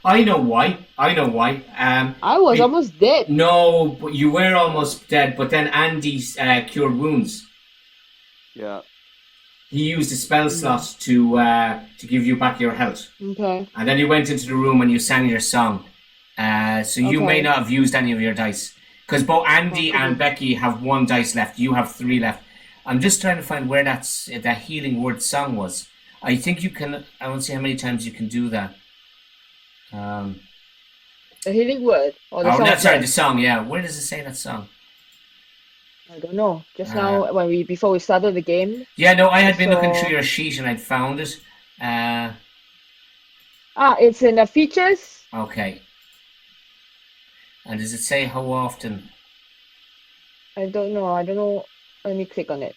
I know why. I was almost dead. No, but you were almost dead. But then Andy cured wounds. Yeah. He used a spell slot to give you back your health. Okay. And then you went into the room and you sang your song. So you may not have used any of your dice. Because both Andy and Becky have 1 dice left. You have 3 left. I'm just trying to find where that healing word song was. I think you can. I won't see how many times you can do that. The healing word or the Oh, song that's of right. The rest? song. Yeah. Where does it say that song? I don't know. Just Uh, now before we started the game. Yeah. No, I had I been looking saw through your sheet and I'd found it. it's in the features. Okay. And does it say how often? I don't know. Let me click on it.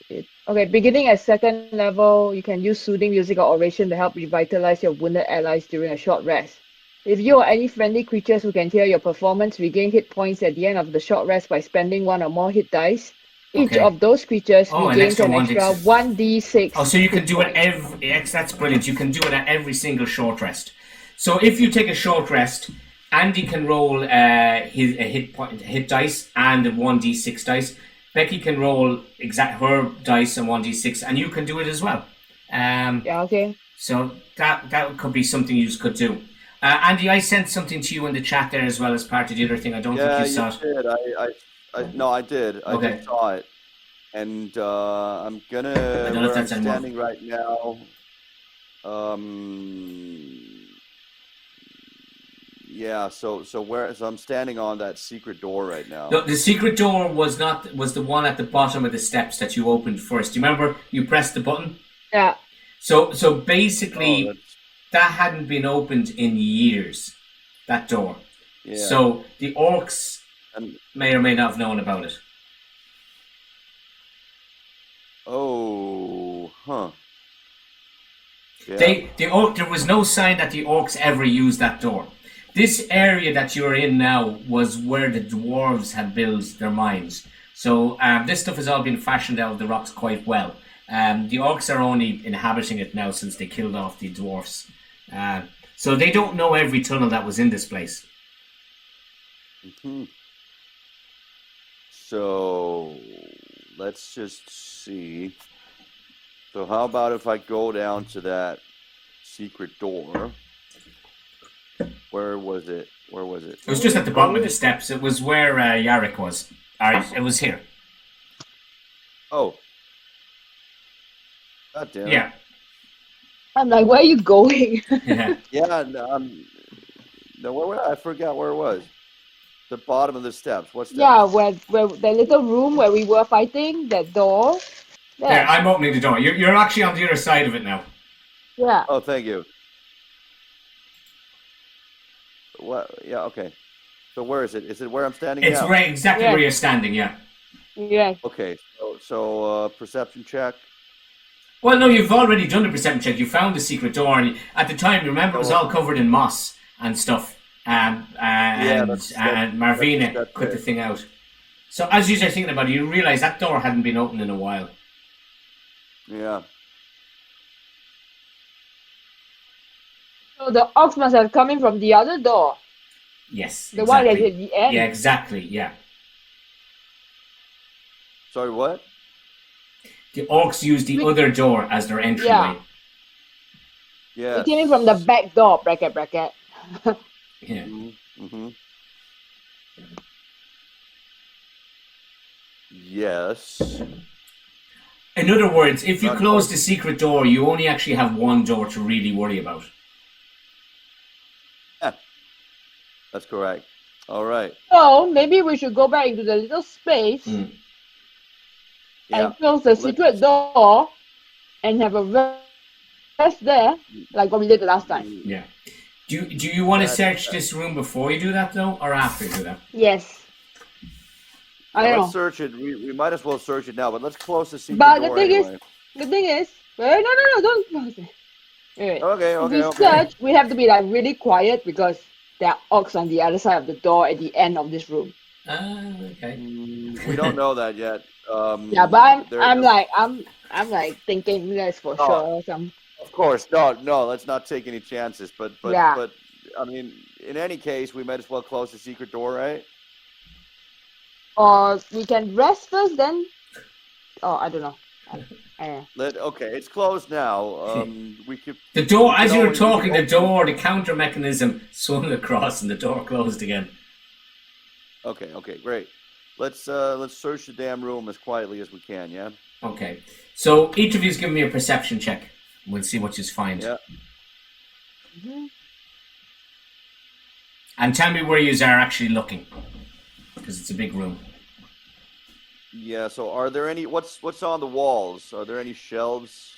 Okay, beginning at second level, you can use soothing music or oration to help revitalize your wounded allies during a short rest. If you or any friendly creatures who can hear your performance regain hit points at the end of the short rest by spending one or more hit dice, each Okay. of those creatures Oh, an regains extra an one extra d6. 1d6 Oh, so you can hit do it points. every. That's brilliant. You can do it at every single short rest. So if you take a short rest, Andy can roll his hit dice and a 1d6 dice. Becky can roll her dice and 1d6, and you can do it as well. Yeah, okay. So that could be something you could do. Andy, I sent something to you in the chat there as well as part of the other thing. I don't think you saw it. Did. No, I did. I Okay. just saw it. And I'm gonna. I don't know if Where I'm that's anymore. standing right now. Yeah. So I'm standing on that secret door right now. No, the secret door was the one at the bottom of the steps that you opened first. Do you remember? You pressed the button. Yeah. So basically, Oh, that hadn't been opened in years. That door. yeah. So the orcs may or may not have known about it. Oh, huh. Yeah. There was no sign that the orcs ever used that door. This area that you're in now was where the dwarves had built their mines. So this stuff has all been fashioned out of the rocks quite well. The orcs are only inhabiting it now since they killed off the dwarfs. So they don't know every tunnel that was in this place. Mm-hmm. So let's just see. So how about if I go down to that secret door? Where was it? It was just at the bottom of the steps. It was where Yarrick was. It was here. Oh. God damn it. Yeah. I'm like, where are you going? Yeah. Yeah. I forgot where it was. The bottom of the steps. What's that? Yeah, where the little room where we were fighting, that door. There, I'm opening the door. You're actually on the other side of it now. Yeah. Oh, thank you. What? Yeah. Okay. So where is it? Is it where I'm standing It's now? right exactly where you're standing. Yeah. Yeah. Okay. So perception check. Well, no, you've already done the perception check. You found the secret door, and at the time, remember, it was all covered in moss and stuff. And Marvina put the thing out. So as you're thinking about it, you realise that door hadn't been opened in a while. Yeah. So the ox must have come in from the other door. Yes. The one that's at the end. Yeah, exactly. Yeah. Sorry, what? The orcs used the other door as their entryway. Yeah. It came in from the back door, bracket. Yeah. Mm-hmm. Yes. In other words, if you close the secret door, you only actually have one door to really worry about. Yeah. That's correct. All right. So maybe we should go back into the little space and close the secret door and have a rest there, like what we did the last time. Yeah. Do you want to search this room before you do that, though, or after you do that? Yes. Let's search it. We might as well search it now, but let's close the secret door. But the thing is, no, don't close it. Wait. Okay. If we search, we have to be like really quiet because there are orcs on the other side of the door at the end of this room. Okay. We don't know that yet. Yeah, but I'm like thinking that's for sure. Of course, no. Let's not take any chances. But I mean, in any case, we might as well close the secret door, right? Or we can rest first, then. Oh, I don't know. Okay, it's closed now. We could. The door, as you were talking, the counter mechanism swung across, and the door closed again. Okay, great. Let's search the damn room as quietly as we can. Yeah. Okay. So each of you is giving me a perception check. We'll see what you find. Yeah. And tell me where you are actually looking, because it's a big room. Yeah. So, are there any? What's on the walls? Are there any shelves?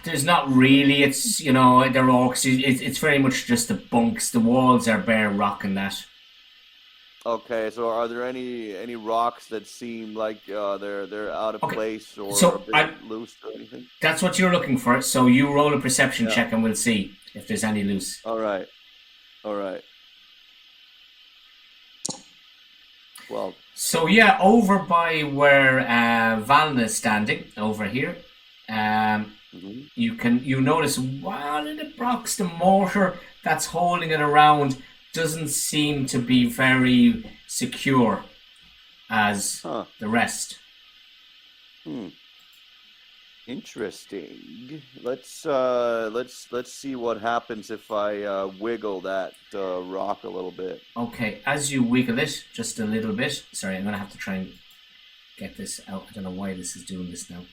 There's not really. It's they're orcs. It's very much just the bunks. The walls are bare rock and that. Okay. So, are there any rocks that seem like they're out of place or So a bit loose or anything? That's what you're looking for. So you roll a perception check, and we'll see if there's any loose. All right. 12. So yeah, over by where Valna is standing, over here, you notice one of the blocks, the mortar that's holding it around doesn't seem to be very secure as the rest. Interesting. Let's see what happens if I wiggle that rock a little bit. Okay, as you wiggle it just a little bit. Sorry, I'm gonna have to try and get this out. I don't know why this is doing this now.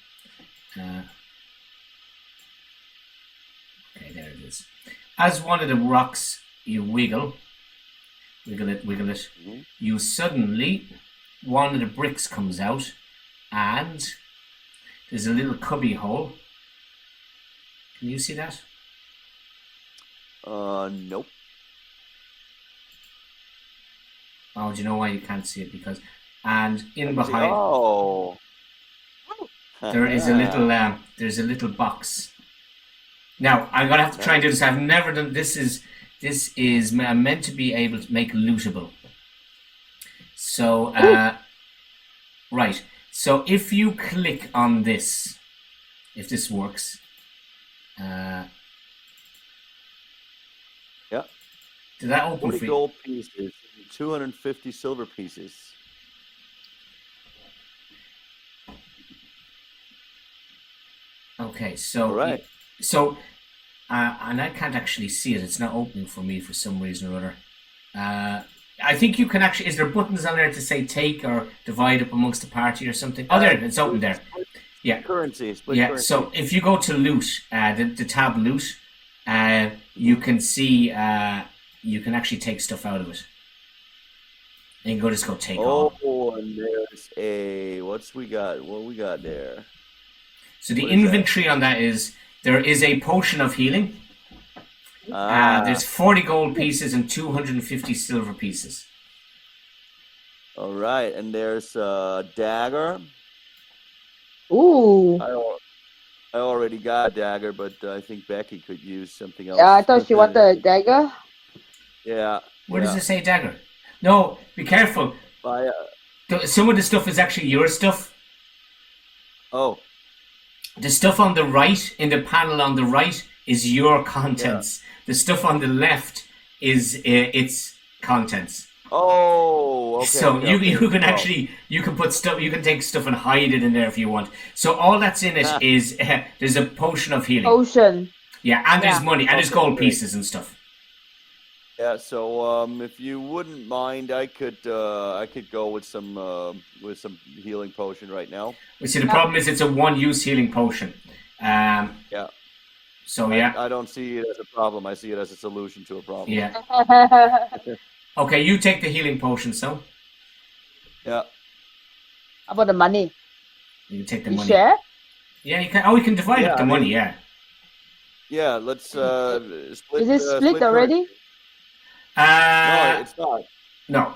Okay, there it is. As one of the rocks you wiggle it, you suddenly, one of the bricks comes out, and there's a little cubby hole. Can you see that? Nope. Oh, do you know why you can't see it? Because, and in behind, there is a little, there's a little box. Now, I'm gonna have to try and do this. I've never done this. This is meant to be able to make lootable. So, right. So if you click on this, if this works, yeah. Did that open 40 for you? gold pieces, 250 silver pieces. Okay, so All right. And I can't actually see it. It's not opening for me for some reason or other. I think you can actually. Is there buttons on there to say take or divide up amongst the party or something? Oh, there it's open there. Yeah. Currency. Yeah. So if you go to loot, the tab loot, you can see you can actually take stuff out of it. And you can just go take all. Oh, and there's what we got there? So the inventory on that is there is a potion of healing. There's 40 gold pieces and 250 silver pieces. All right, and there's a dagger. Ooh. I already got a dagger, but I think Becky could use something else. Yeah, I thought she wanted a dagger. Yeah. Where does it say dagger? No, be careful. Some of the stuff is actually your stuff. Oh. The stuff on the right, in the panel on the right, is your contents. Yeah. The stuff on the left is its contents. Oh, okay. So you can actually put stuff. You can take stuff and hide it in there if you want. So all that's in it is there's a potion of healing. Potion. Yeah, and there's money and there's gold pieces and stuff. Yeah. So if you wouldn't mind, I could go with some healing potion right now. Well, see, the problem is it's a one-use healing potion. Yeah. So yeah. I don't see it as a problem. I see it as a solution to a problem. Yeah. Okay, you take the healing potion, so. Yeah. How about the money? You take the money. Share? Yeah, you can. Oh, we can divide up the money. Yeah. Yeah. Let's split. Is it split already? No, it's not. No.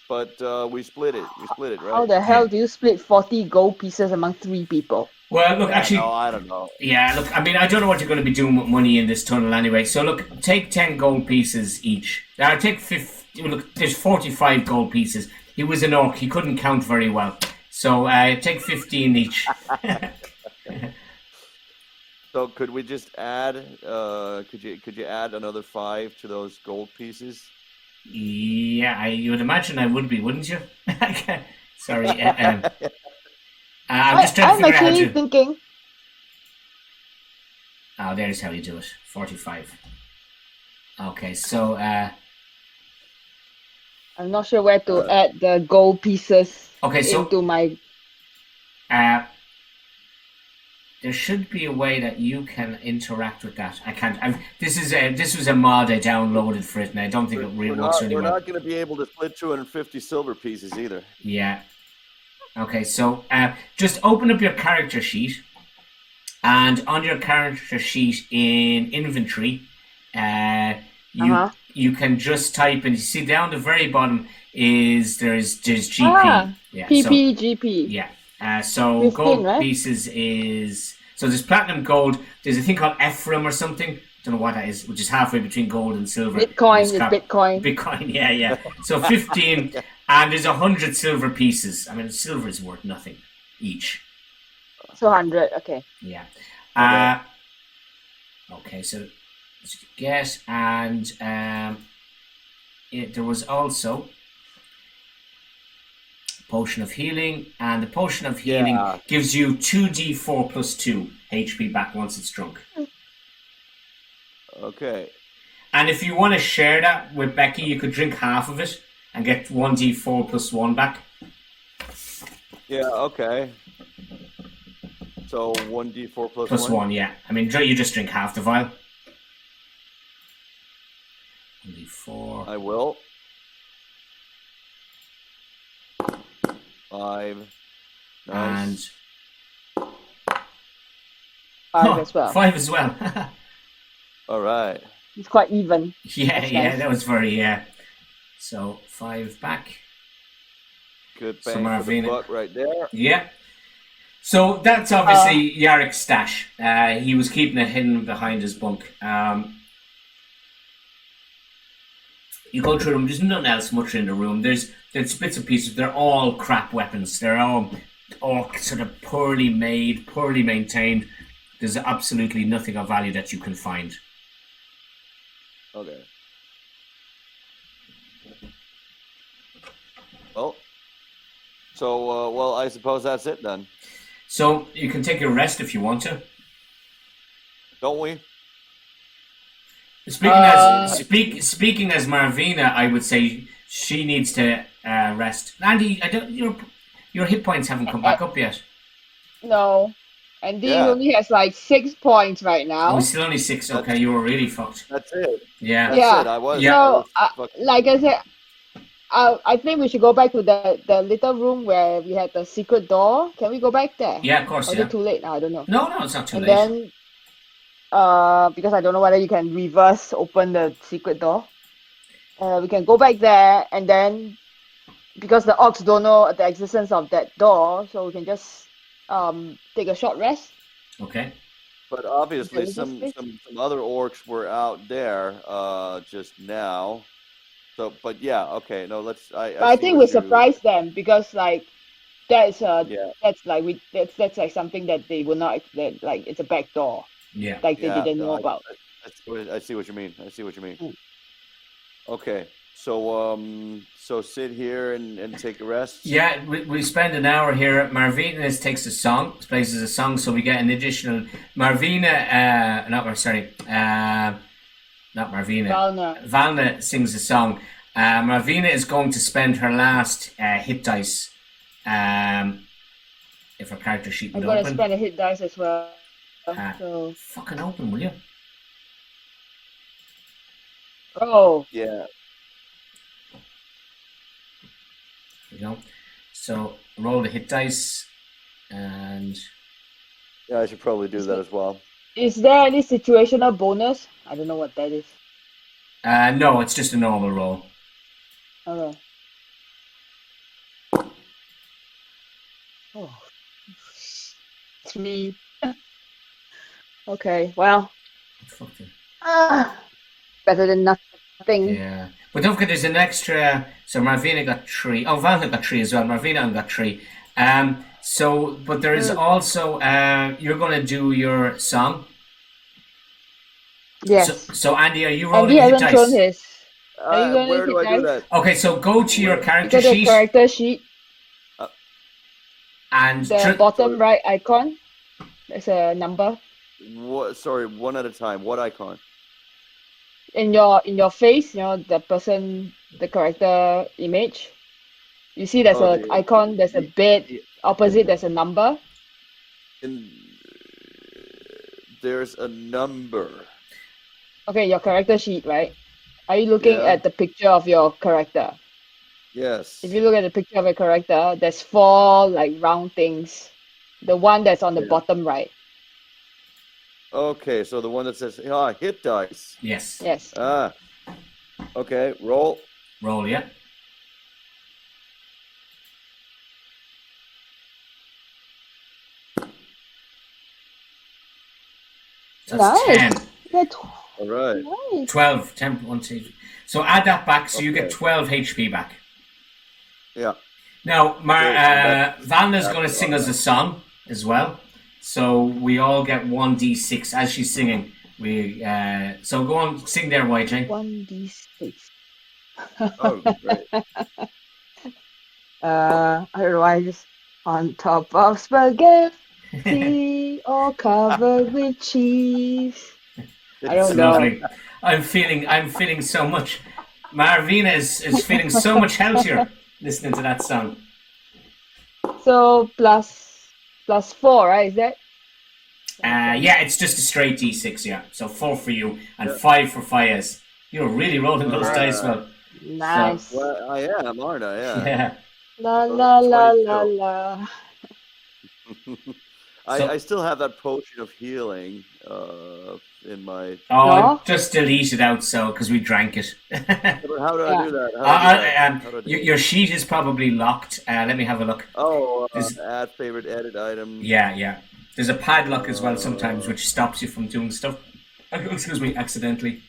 But we split it. Right? How the hell do you split 40 gold pieces among 3 people? Well, look, actually... No, I don't know. Yeah, look, I mean, I don't know what you're going to be doing with money in this tunnel anyway. So, look, take 10 gold pieces each. Take 50... Look, there's 45 gold pieces. He was an orc. He couldn't count very well. So, take 15 each. So, could we just add... Could you add another 5 to those gold pieces? Yeah, you would imagine I would be, wouldn't you? Sorry. I'm just trying to figure out how to... thinking. Oh, there's how you do it. 45. Okay, so... I'm not sure where to add the gold pieces. Okay, so into my. there should be a way that you can interact with that. I can't. This was a mod I downloaded for it, and I don't think it really works really We're well. not going to be able to split 250 silver pieces either. Yeah. Okay, so just open up your character sheet, and on your character sheet in inventory, you can just type, and you see down the very bottom there's GP. Yeah. PP, GP. Yeah. So 15, gold right? pieces is there's platinum, gold. There's a thing called Ephraim or something. Don't know what that is, which is halfway between gold and silver. Bitcoin is Bitcoin. Bitcoin, yeah. So 15, and there's 100 silver pieces. I mean, silver is worth nothing each. So 100, okay. Yeah. Okay, so let's get, and there was also potion of healing, and the potion of healing gives you 2d4 plus 2 HP back once it's drunk. Okay. And if you want to share that with Becky, you could drink half of it and get 1d4 plus 1 back. Yeah, okay. So 1d4 plus 1? Plus 1, yeah. I mean, you just drink half the vial. 1d4. I will. 5. Nice. And 5 as well. 5 as well. All right. It's quite even. Yeah, nice. That was very, So 5 back. Good bang for the buck right there. Yeah. So that's obviously Yarek's stash. He was keeping it hidden behind his bunk. You go through them. There's nothing else much in the room. There's bits and pieces. They're all crap weapons. They're all sort of poorly made, poorly maintained. There's absolutely nothing of value that you can find. Okay. Well, so I suppose that's it then. So you can take a rest if you want to. Don't we? Speaking as Marvina, I would say she needs to rest. Andy, your hit points haven't come back up yet. No, Andy only has like 6 points right now. Oh, he's still only 6. Okay, you were really fucked. That's it. Yeah. That's it. I was. So, like I said, I think we should go back to the little room where we had the secret door. Can we go back there? Yeah, of course. Or is it too late now? I don't know. No, it's not too late. And then, because I don't know whether you can reverse open the secret door. We can go back there, and then because the orcs don't know the existence of that door, so we can just take a short rest. Okay. But obviously, some other orcs were out there just now. So, but yeah, okay. No, let's. I think we surprised them because like that's like that's like something that they will not like it's a back door. Yeah. Like they didn't know about. I see what you mean. Okay, so sit here and take a rest. Yeah, we spend an hour here. Marvina takes a song, plays a song, so we get an additional not Marvina. Valna sings a song. Marvina is going to spend her last hit dice. If her character sheet would open. I'm going to spend a hit dice as well. So fucking open, will you? Oh. Yeah. There we go. So roll the hit dice, and yeah, I should probably do that as well. Is there any situational bonus? I don't know what that is. No, it's just a normal roll. Okay. Oh. 3. Okay, well. Better than nothing. Yeah. But don't forget there's an extra. So Marvina got 3. Oh, Valna got 3 as well. Marvina got 3. So, but there is also, you're going to do your song. Yes. So Andy, are you rolling Andy hit dice? Shown his. Are you where do I do that? Okay, so go to your character sheet. sheet. Character sheet. And the bottom right icon. There's a number. What? Sorry, one at a time. What icon? In your face, the person, the character image. You see there's Oh, an icon, there's a bed, opposite there's a number. There's a number. Okay, your character sheet, right? Are you looking Yeah. at the picture of your character? Yes. If you look at the picture of your character, there's 4 like round things. The one that's on the bottom right. Okay, so the one that says hit dice. Yes. Yes. Okay, roll. Roll, yeah. So that's Nice. 10. Yeah, All right. nice. 12, 10, 1, 2. So add that back, so you get Okay. 12 HP back. Yeah. Now, Valna's that's going to sing us a song as well. So we all get 1d6 as she's singing. So go on, sing there, YJ. 1d6. Oh, great. Otherwise, on top of spaghetti or covered with cheese. I don't It's know. lovely. I'm feeling so much. Marvina is feeling so much healthier listening to that song. So plus 4, right? Is that? Yeah, it's just a straight d6, yeah. So 4 for you and 5 for Fayez. You're really rolling those dice well. Nice. Well, I am, aren't I? Yeah. Yeah. La la la la la. I still have that potion of healing in my. Oh, No? just delete it out because we drank it. How do I do that? How do I do Your sheet is probably locked. Let me have a look. Oh, add favorite edit item. Yeah. There's a padlock as well sometimes, which stops you from doing stuff. Excuse me, accidentally.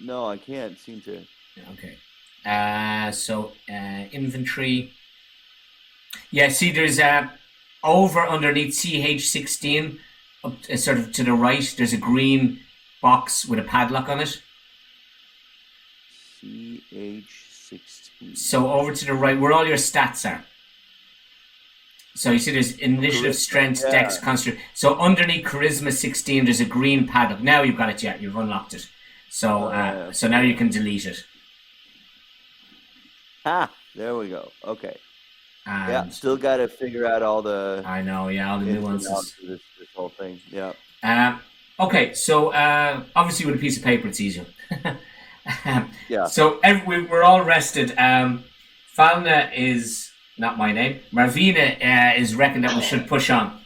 No, I can't seem to. Okay. So inventory. Yeah, see, there's over underneath CH16, up sort of to the right. There's a green box with a padlock on it. CH16. So over to the right, where all your stats are. So you see, there's initiative, strength, dex, constitution. So underneath charisma 16, there's a green padlock. Now you've got it. Yeah, you've unlocked it. So so now you can delete it. There we go. Okay. And still got to figure out all the. I know. Yeah, all the nuances. This whole thing. Yeah. Okay, so obviously with a piece of paper, it's easier. Yeah. So we're all rested. Falna is not my name. Marvina is reckoned that we should push on.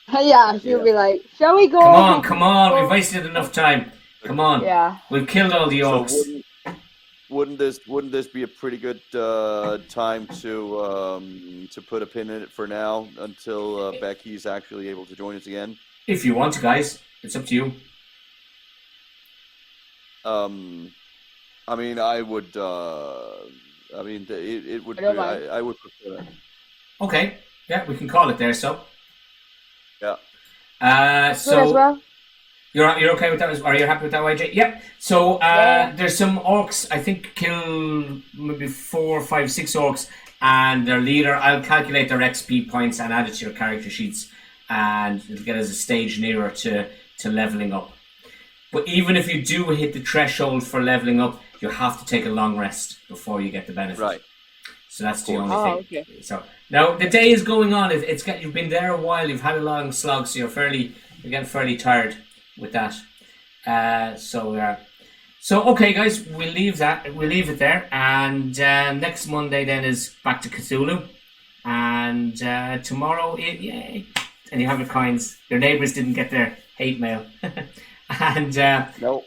Yeah, she'll be like, shall we go? Come on. We've wasted enough time. Come on. Yeah. We've killed all the orcs. So wouldn't this be a pretty good time to put a pin in it for now until Becky's actually able to join us again? If you want to, guys, it's up to you. I mean, I would. I mean, it would. I would prefer that. Okay. Yeah, we can call it there. So. Yeah. So. As well? You're okay with that? Are you happy with that, YJ? Yep. So there's some orcs. I think kill maybe 4, 5, 6 orcs, and their leader. I'll calculate their XP points and add it to your character sheets, and it'll get us a stage nearer to leveling up. But even if you do hit the threshold for leveling up, you have to take a long rest before you get the benefit. Right. So that's the only thing. Okay. So now the day is going on. You've been there a while. You've had a long slog, so you're getting fairly tired with that. So okay, guys, we'll leave it there, and next Monday then is back to Cthulhu, and tomorrow, and you have your coins. Your neighbours didn't get their hate mail, and no.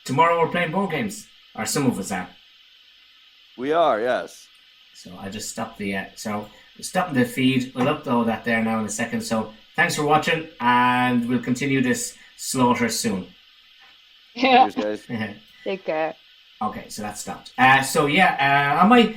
Tomorrow we're playing board games, or some of us are. We are, yes. So I just stopped stopping the feed. We'll upload that there now in a second. So thanks for watching, and we'll continue this slaughter soon. Yeah. Cheers, guys. Take care. Okay, so that stopped. So yeah, on my